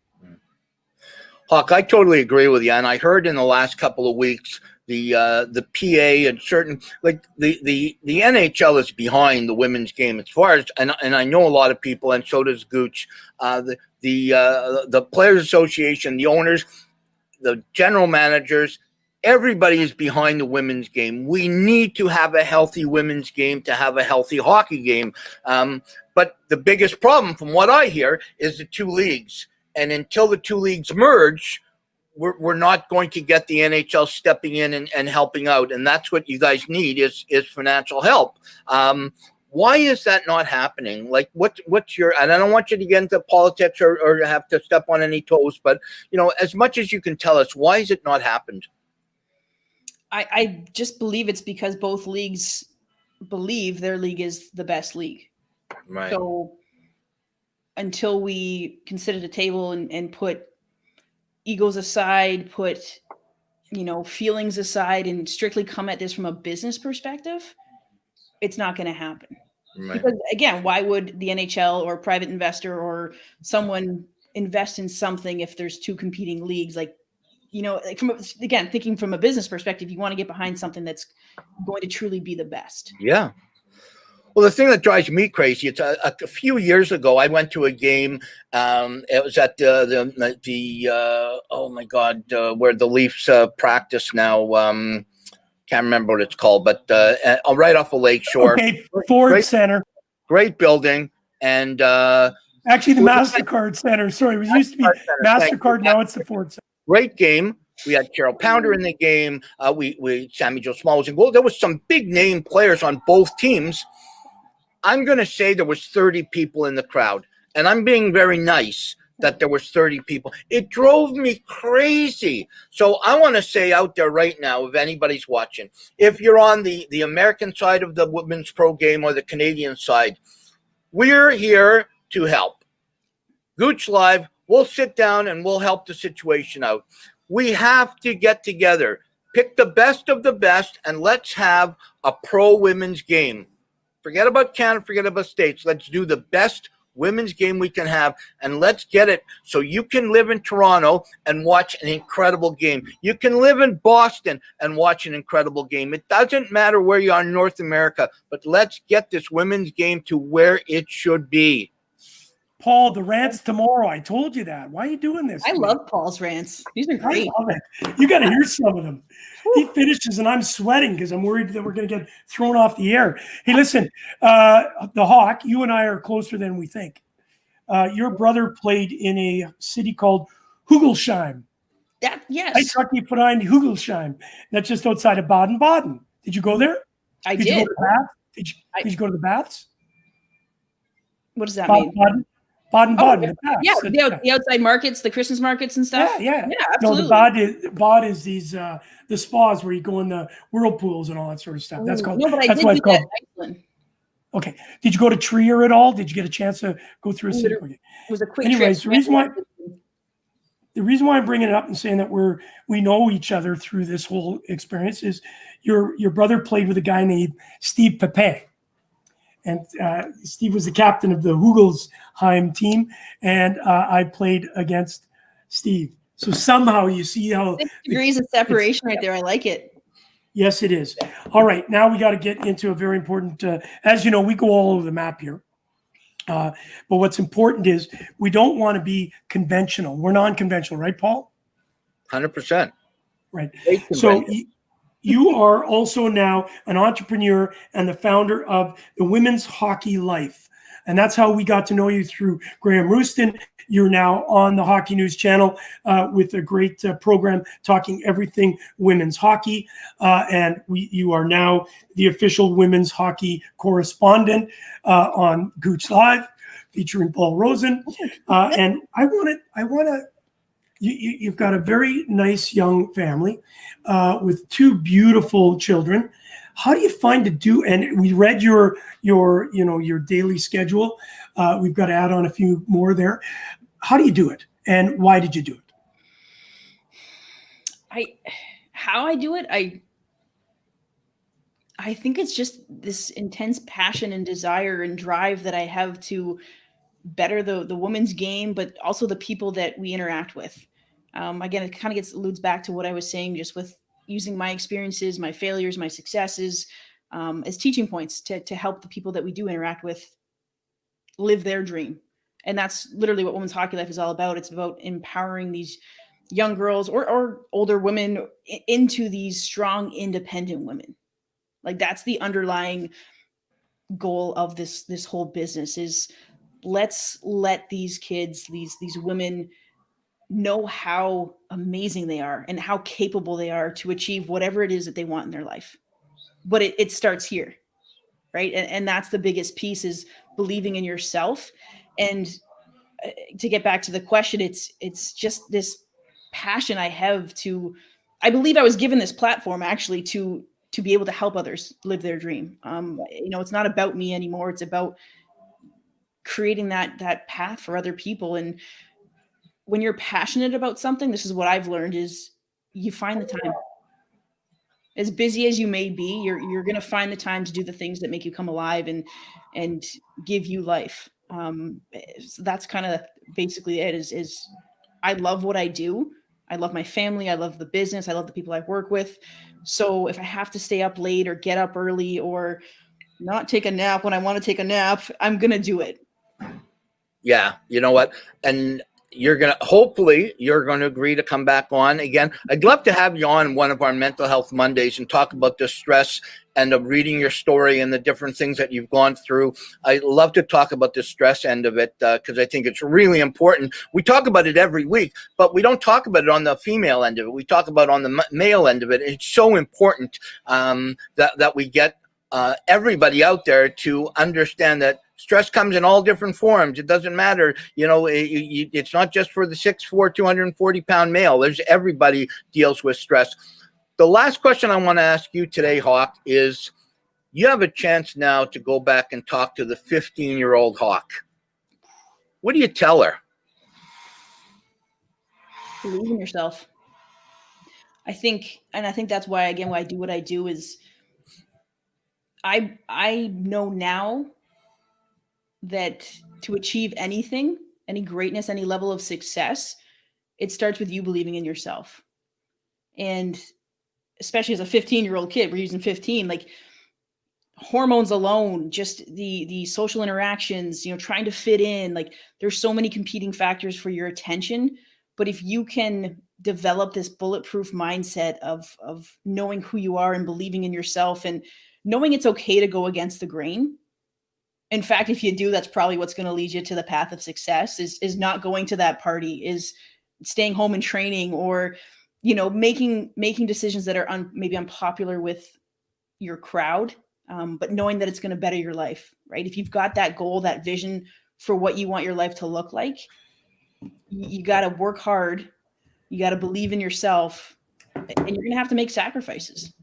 Hawk, I totally agree with you. And I heard in the last couple of weeks, the PA and certain, like the NHL is behind the women's game as far as, and I know a lot of people, and so does Gooch, the Players Association, the owners, the general managers, everybody is behind the women's game. We need to have a healthy women's game to have a healthy hockey game. But the biggest problem, from what I hear, is the two leagues. And until the two leagues merge, we're not going to get the NHL stepping in and helping out. And that's what you guys need is financial help. Why is that not happening? Like, what's your, and I don't want you to get into politics or have to step on any toes, but, you know, as much as you can tell us, why has it not happened? I just believe it's because both leagues believe their league is the best league. Right. So until we can sit at a table and put egos aside, put, feelings aside and strictly come at this from a business perspective, it's not going to happen. Right. Because again, why would the NHL or a private investor or someone invest in something if there's two competing leagues? Like, thinking from a business perspective, you want to get behind something that's going to truly be the best. Yeah. Well, the thing that drives me crazy, it's a few years ago, I went to a game. It was at where the Leafs practice now. Can't remember what it's called, but right off the lake shore. Okay, Ford Center. Great building. And actually, the MasterCard Center. Sorry, it used to be MasterCard. Now it's the Ford Center. Great game. We had Carol Pounder in the game. We Sammy Jo Small was in goal. There was some big name players on both teams. I'm going to say there was 30 people in the crowd, and I'm being very nice. that there was 30 people. It drove me crazy. So I want to say out there right now, if anybody's watching, if you're on the American side of the women's pro game or the Canadian side, we're here to help. Gouche Live, we'll sit down and we'll help the situation out. We have to get together, pick the best of the best, and let's have a pro women's game. Forget about Canada, forget about states. Let's do the best women's game we can have, and let's get it so you can live in Toronto and watch an incredible game. You can live in Boston and watch an incredible game. It doesn't matter where you are in North America, but let's get this women's game to where it should be. Paul, the rants tomorrow. I told you that. Why are you doing this? I love Paul's rants. These are great. I love it. You got to hear some of them. He finishes and I'm sweating because I'm worried that we're going to get thrown off the air. Hey, listen, the Hawk, you and I are closer than we think. Your brother played in a city called Hügelsheim. Yes. Eishockeyverein Hügelsheim. That's just outside of Baden-Baden. Did you go there? I did. Did you go to the bath? Did you go to the baths? What does that mean? Baden-Baden. Yeah, the outside markets, the Christmas markets and stuff. Yeah, absolutely. No, the bad is these the spas where you go in the whirlpools and all that sort of stuff. That's called. No, but I that's did what do it's called. that in Iceland. Okay. Did you go to Trier at all? Did you get a chance to go through a city? It was a quick Anyways, trip. the reason why I'm bringing it up and saying that we know each other through this whole experience is your brother played with a guy named Steve Pepe. And Steve was the captain of the Hügelsheim team, and I played against Steve. So somehow you see how 6 degrees of separation right there. I like it. Yes, it is. All right, now we got to get into a very important. As you know, we go all over the map here. But what's important is we don't want to be conventional. We're non-conventional, right, Paul? 100%. Right. So you are also now an entrepreneur and the founder of the Women's Hockey Life. And that's how we got to know you, through Graham Rouston. You're now on the Hockey News Channel with a great program talking everything women's hockey. And you are now the official women's hockey correspondent on Gouche Live, featuring Paul Rosen. And I want to. You've got a very nice young family with 2 beautiful children. How do you find to do? And we read your daily schedule. We've got to add on a few more there. How do you do it, and why did you do it? How I do it, I think it's just this intense passion and desire and drive that I have to better the women's game, but also the people that we interact with. Again, it kind of alludes back to what I was saying, just with using my experiences, my failures, my successes as teaching points to help the people that we do interact with live their dream. And that's literally what Women's Hockey Life is all about. It's about empowering these young girls or older women into these strong, independent women. Like, that's the underlying goal of this whole business is let's let these kids, these women know how amazing they are and how capable they are to achieve whatever it is that they want in their life. But it starts here, right? And that's the biggest piece, is believing in yourself. And to get back to the question, it's just this passion I have to, I believe I was given this platform actually to be able to help others live their dream. It's not about me anymore. It's about creating that path for other people. And when you're passionate about something, this is what I've learned, is you find the time. As busy as you may be, you're going to find the time to do the things that make you come alive and give you life. So that's kind of basically it, is I love what I do. I love my family. I love the business. I love the people I work with. So if I have to stay up late or get up early or not take a nap when I want to take a nap, I'm going to do it. Yeah. You know what? And hopefully you're going to agree to come back on again. I'd love to have you on one of our Mental Health Mondays and talk about the stress and of reading your story and the different things that you've gone through. I love to talk about the stress end of it because I think it's really important. We talk about it every week, but we don't talk about it on the female end of it. We talk about on the male end of it. It's so important that we get everybody out there to understand that Stress comes in all different forms. It doesn't matter. It's not just for the 6'4", 240-pound male. There's everybody deals with stress. The last question I want to ask you today, Hawk, is you have a chance now to go back and talk to the 15-year-old Hawk. What do you tell her? Believe in yourself. I think that's why, again, why I do what I do is I know now that to achieve anything, any greatness, any level of success, it starts with you believing in yourself. And especially as a 15-year-old kid, we're using 15, like hormones alone, just the social interactions, trying to fit in, like there's so many competing factors for your attention. But if you can develop this bulletproof mindset of knowing who you are and believing in yourself and knowing it's okay to go against the grain. In fact, if you do, that's probably what's going to lead you to the path of success is not going to that party, is staying home and training, or, making decisions that are maybe unpopular with your crowd, but knowing that it's going to better your life, right? If you've got that goal, that vision for what you want your life to look like, you got to work hard. You got to believe in yourself, and you're going to have to make sacrifices.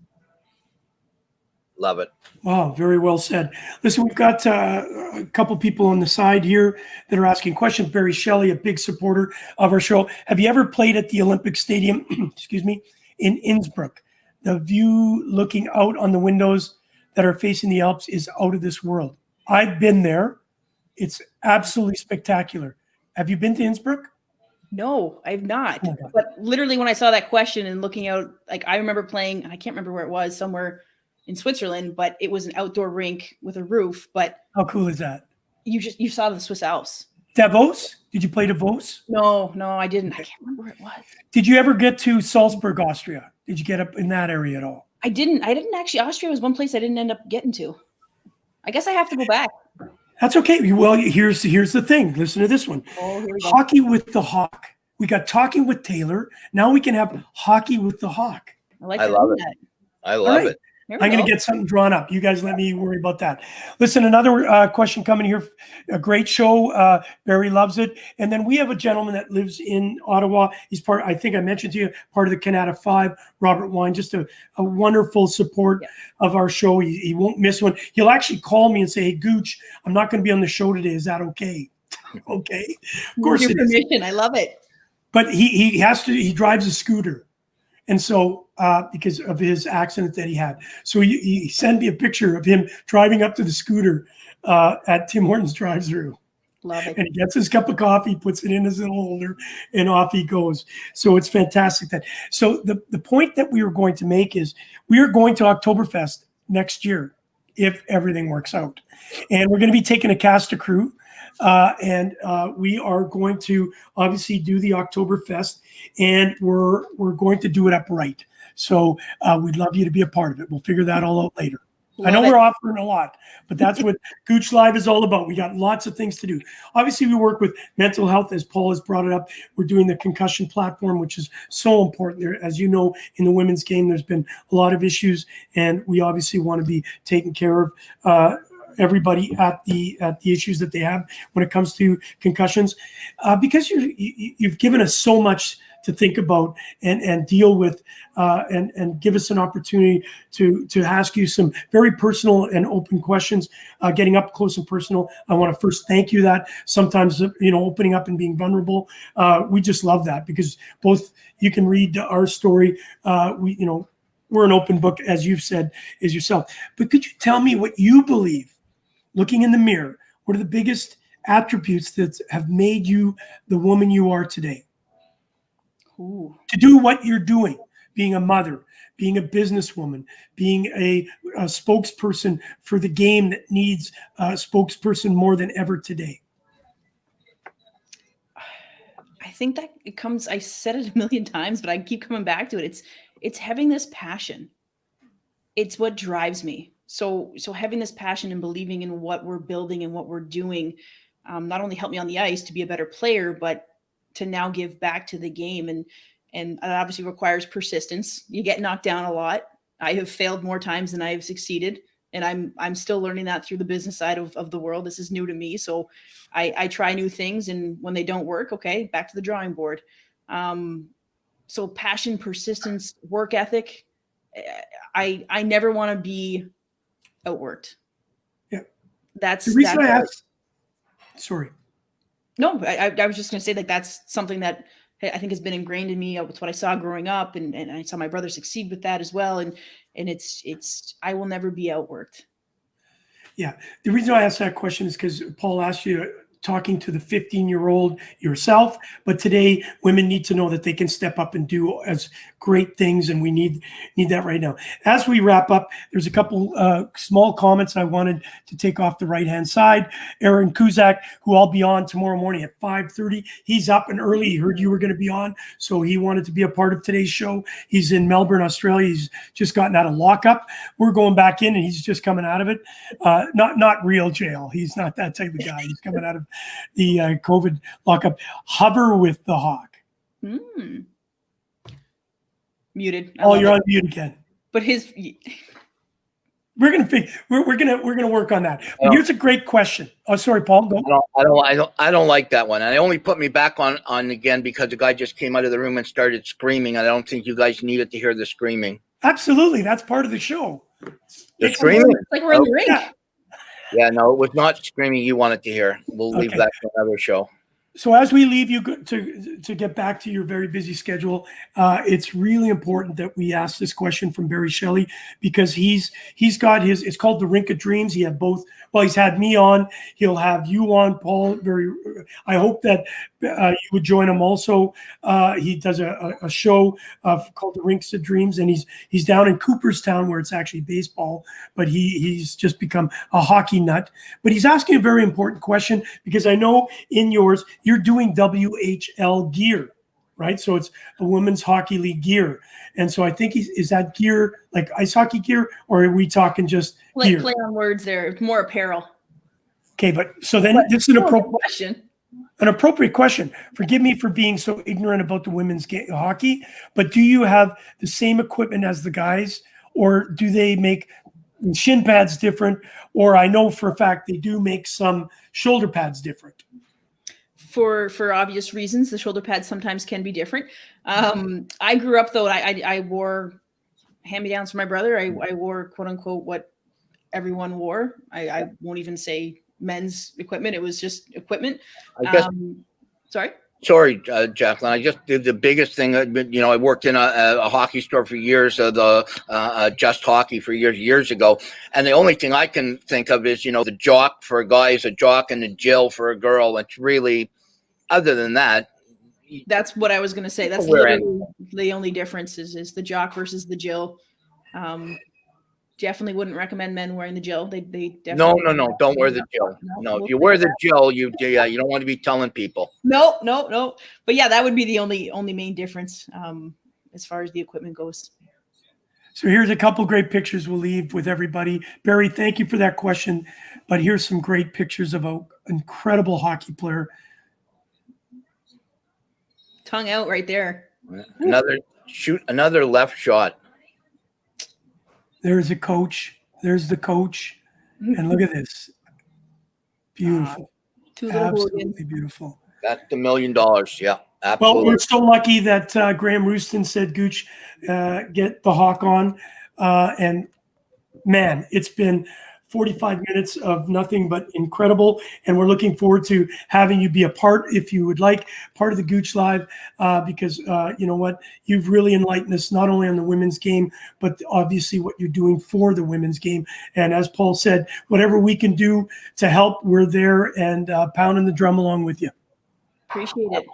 Love it. Wow, very well said. Listen, we've got a couple people on the side here that are asking questions. Barry Shelley, a big supporter of our show. Have you ever played at the Olympic Stadium, excuse me, in Innsbruck? The view looking out on the windows that are facing the Alps is out of this world. I've been there. It's absolutely spectacular. Have you been to Innsbruck? No, I've not. Oh, but literally when I saw that question and looking out, like I remember playing, I can't remember where it was, somewhere in Switzerland, but it was an outdoor rink with a roof. But how cool is that? You saw the Swiss Alps. Davos? Did you play Davos? No, I didn't. I can't remember where it was. Did you ever get to Salzburg, Austria? Did you get up in that area at all? I didn't actually. Austria was one place I didn't end up getting to. I guess I have to go back. That's okay. Well, here's the thing. Listen to this one. Oh, here we go. Hockey with the Hawk. We got talking with Taylor. Now we can have hockey with the Hawk. I love it. I love it. I'm going to get something drawn up. You guys let me worry about that. Listen, another question coming here. A great show. Barry loves it. And then we have a gentleman that lives in Ottawa. He's I think I mentioned to you, part of the Canada 5, Robert Wine, just a wonderful support of our show. He won't miss one. He'll actually call me and say, hey, Gouche, I'm not going to be on the show today. Is that okay? Okay. Of course it is. Permission. I love it. But he drives a scooter. And so, because of his accident that he had. So he sent me a picture of him driving up to the scooter at Tim Hortons drive-thru. Love it. And he gets his cup of coffee, puts it in his little holder, and off he goes. So it's fantastic. So the point that we are going to make is we are going to Oktoberfest next year if everything works out. And we're going to be taking a cast of crew. And we are going to obviously do the Oktoberfest, and we're going to do it upright. So we'd love you to be a part of it. We'll figure that all out later. I know we're offering a lot, but that's what Gouche Live is all about. We got lots of things to do. Obviously, we work with mental health, as Paul has brought it up. We're doing the concussion platform, which is so important. There, as you know, in the women's game, there's been a lot of issues, and we obviously want to be taking care of everybody at the issues that they have when it comes to concussions, because you've given us so much to think about and deal with, and give us an opportunity to ask you some very personal and open questions, getting up close and personal. I want to first thank you that sometimes, opening up and being vulnerable. We just love that, because both you can read our story. We're an open book, as you've said, is yourself. But could you tell me what you believe, looking in the mirror, what are the biggest attributes that have made you the woman you are today? Ooh. To do what you're doing, being a mother, being a businesswoman, being a spokesperson for the game that needs a spokesperson more than ever today. I think that it comes, I said it a million times, but I keep coming back to it. It's having this passion. It's what drives me. So having this passion and believing in what we're building and what we're doing, not only helped me on the ice to be a better player, but to now give back to the game. And it obviously requires persistence. You get knocked down a lot. I have failed more times than I have succeeded. and I'm still learning that through the business side of the world. This is new to me. So I try new things, and when they don't work, okay, back to the drawing board. So passion, persistence, work ethic. I never want to be outworked. Yeah. That's the reason I asked. Sorry. No, I was just going to say, like, that's something that I think has been ingrained in me. It's what I saw growing up, and I saw my brother succeed with that as well. And it's I will never be outworked. Yeah. The reason I asked that question is because Paul asked you, talking to the 15-year-old yourself, but today women need to know that they can step up and do as great things, and we need that right now. As we wrap up, there's a couple small comments I wanted to take off the right-hand side. Aaron Kuzak, who I'll be on tomorrow morning at 5:30. He's up and early. He heard you were going to be on, so he wanted to be a part of today's show. He's in Melbourne, Australia. He's just gotten out of lockup. We're going back in, and he's just coming out of it. Not real jail. He's not that type of guy. He's coming out of the COVID lockup. Hover with the Hawk. Muted. Oh, you're on mute again. But his. We're gonna work on that. But here's a great question. Oh, sorry, Paul. Go. I don't like that one. And I only put me back on again because the guy just came out of the room and started screaming. And I don't think you guys needed to hear the screaming. Absolutely, that's part of the show. The screaming. Like we're in the ring. Yeah, no, it was not screaming you wanted to hear. We'll leave that for another show. So as we leave you to get back to your very busy schedule, it's really important that we ask this question from Barry Shelley, because he's got his, it's called the Rink of Dreams. He had both. Well, he's had me on. He'll have you on, Paul. I hope that you would join him also. He does a show called the Rinks of Dreams, and he's down in Cooperstown, where it's actually baseball, but he's just become a hockey nut. But he's asking a very important question, because I know in yours, you're doing WHL Gear, right? So it's a Women's Hockey League gear. And so I think is that gear like ice hockey gear, or are we talking just gear? Play on words there. It's more apparel. Okay, but so then this is an appropriate question. An appropriate question. Forgive me for being so ignorant about the women's hockey, but do you have the same equipment as the guys, or do they make shin pads different? Or I know for a fact they do make some shoulder pads different. For obvious reasons, the shoulder pads sometimes can be different. I grew up, though, I wore hand-me-downs for my brother. I wore, quote unquote, what everyone wore. I won't even say men's equipment. It was just equipment. Sorry, Jaclyn. I just did the biggest thing. I worked in a hockey store for years, Just Hockey for years ago. And the only thing I can think of is, the jock for a guy is a jock and the Jill for a girl. It's really, other than that. That's what I was going to say. That's literally the only difference is the jock versus the Jill. Definitely wouldn't recommend men wearing the Jill. They definitely no, don't wear the Jill. No, if you wear the Jill, you don't want to be telling people. No. But yeah, that would be the only main difference as far as the equipment goes. So here's a couple great pictures we'll leave with everybody. Barry, thank you for that question. But here's some great pictures of an incredible hockey player. Tongue out right there. Another left shot. There's a coach. There's the coach. And look at this. Beautiful. Absolutely beautiful. That's $1 million. Yeah, absolutely. Well, we're so lucky that Graham Rooston said, Gouche, get the Hawk on. And man, it's been 45 minutes of nothing but incredible. And we're looking forward to having you be a part, if you would like, part of the Gouche Live, because you know what? You've really enlightened us, not only on the women's game, but obviously what you're doing for the women's game. And as Paul said, whatever we can do to help, we're there and pounding the drum along with you. Appreciate it.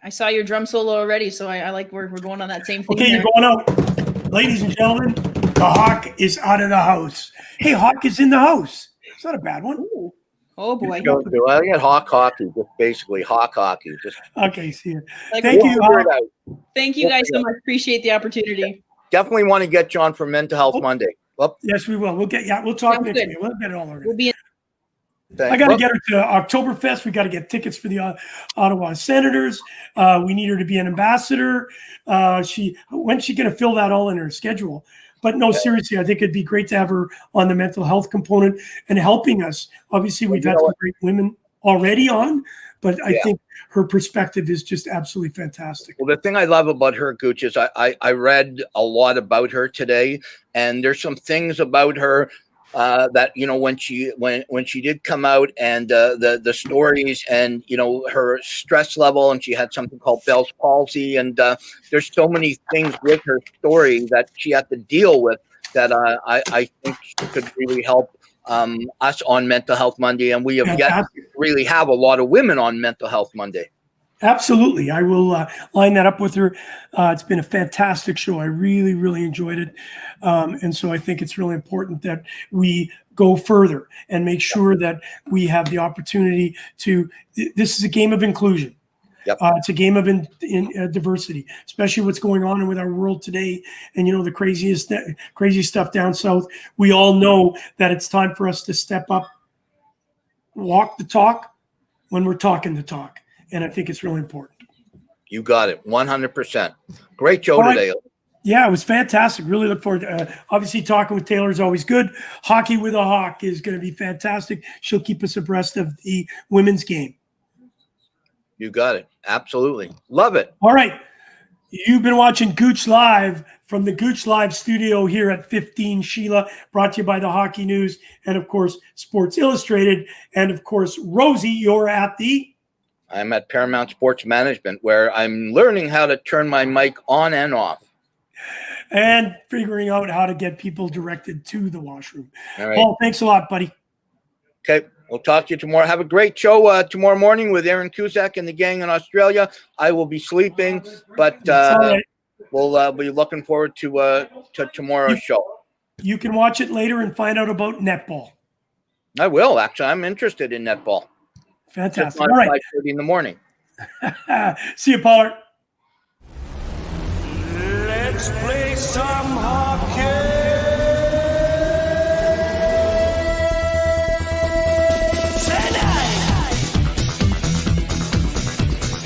I saw your drum solo already, so I like we're going on that same thing. Okay, you're going out. Ladies and gentlemen, the Hawk is out of the house. Hey, Hawk is in the house. It's not a bad one. Ooh. Oh, boy. I get Hawk hockey, just basically Hawk hockey. Okay, see you. Thank you, Hawk. Thank you guys so much. Appreciate the opportunity. Definitely want to get you on for Mental Health Monday. Yes, we will. We'll talk next week. We'll get it all over. We'll be in I got to get her to Oktoberfest. We got to get tickets for the Ottawa Senators. We need her to be an ambassador. When's she going to fill that all in her schedule? But no, seriously, I think it'd be great to have her on the mental health component and helping us. Obviously, we've had some great women already on, but I think her perspective is just absolutely fantastic. Well, the thing I love about her, Gouche, is I read a lot about her today, and there's some things about her that, you know, when she did come out, and the stories, and, you know, her stress level, and she had something called Bell's palsy, and there's so many things with her story that she had to deal with that I think could really help us on Mental Health Monday, and we have yet to really have a lot of women on Mental Health Monday. Absolutely. I will line that up with her. It's been a fantastic show. I really, really enjoyed it. And so I think it's really important that we go further and make sure that we have the opportunity to, this is a game of inclusion. Yep. It's a game of diversity, especially what's going on with our world today. And, you know, the crazy stuff down south. We all know that it's time for us to step up, walk the talk when we're talking the talk. And I think it's really important. You got it. 100%. Great show today. Yeah, it was fantastic. Really look forward to obviously talking with Taylor is always good. Hockey with a Hawk is going to be fantastic. She'll keep us abreast of the women's game. You got it. Absolutely. Love it. All right. You've been watching Gouche Live from the Gouche Live studio here at 15 Sheila, brought to you by the Hockey News and, of course, Sports Illustrated. And, of course, Rosie, you're at the... I'm at Paramount Sports Management, where I'm learning how to turn my mic on and off. And figuring out how to get people directed to the washroom. All right. Paul, thanks a lot, buddy. Okay. We'll talk to you tomorrow. Have a great show tomorrow morning with Aaron Cusack and the gang in Australia. I will be sleeping, but we'll be looking forward to tomorrow's show. You can watch it later and find out about netball. I will, actually. I'm interested in netball. Fantastic. All right. 5:30 in the morning. See you, Pollard. Let's play some hockey.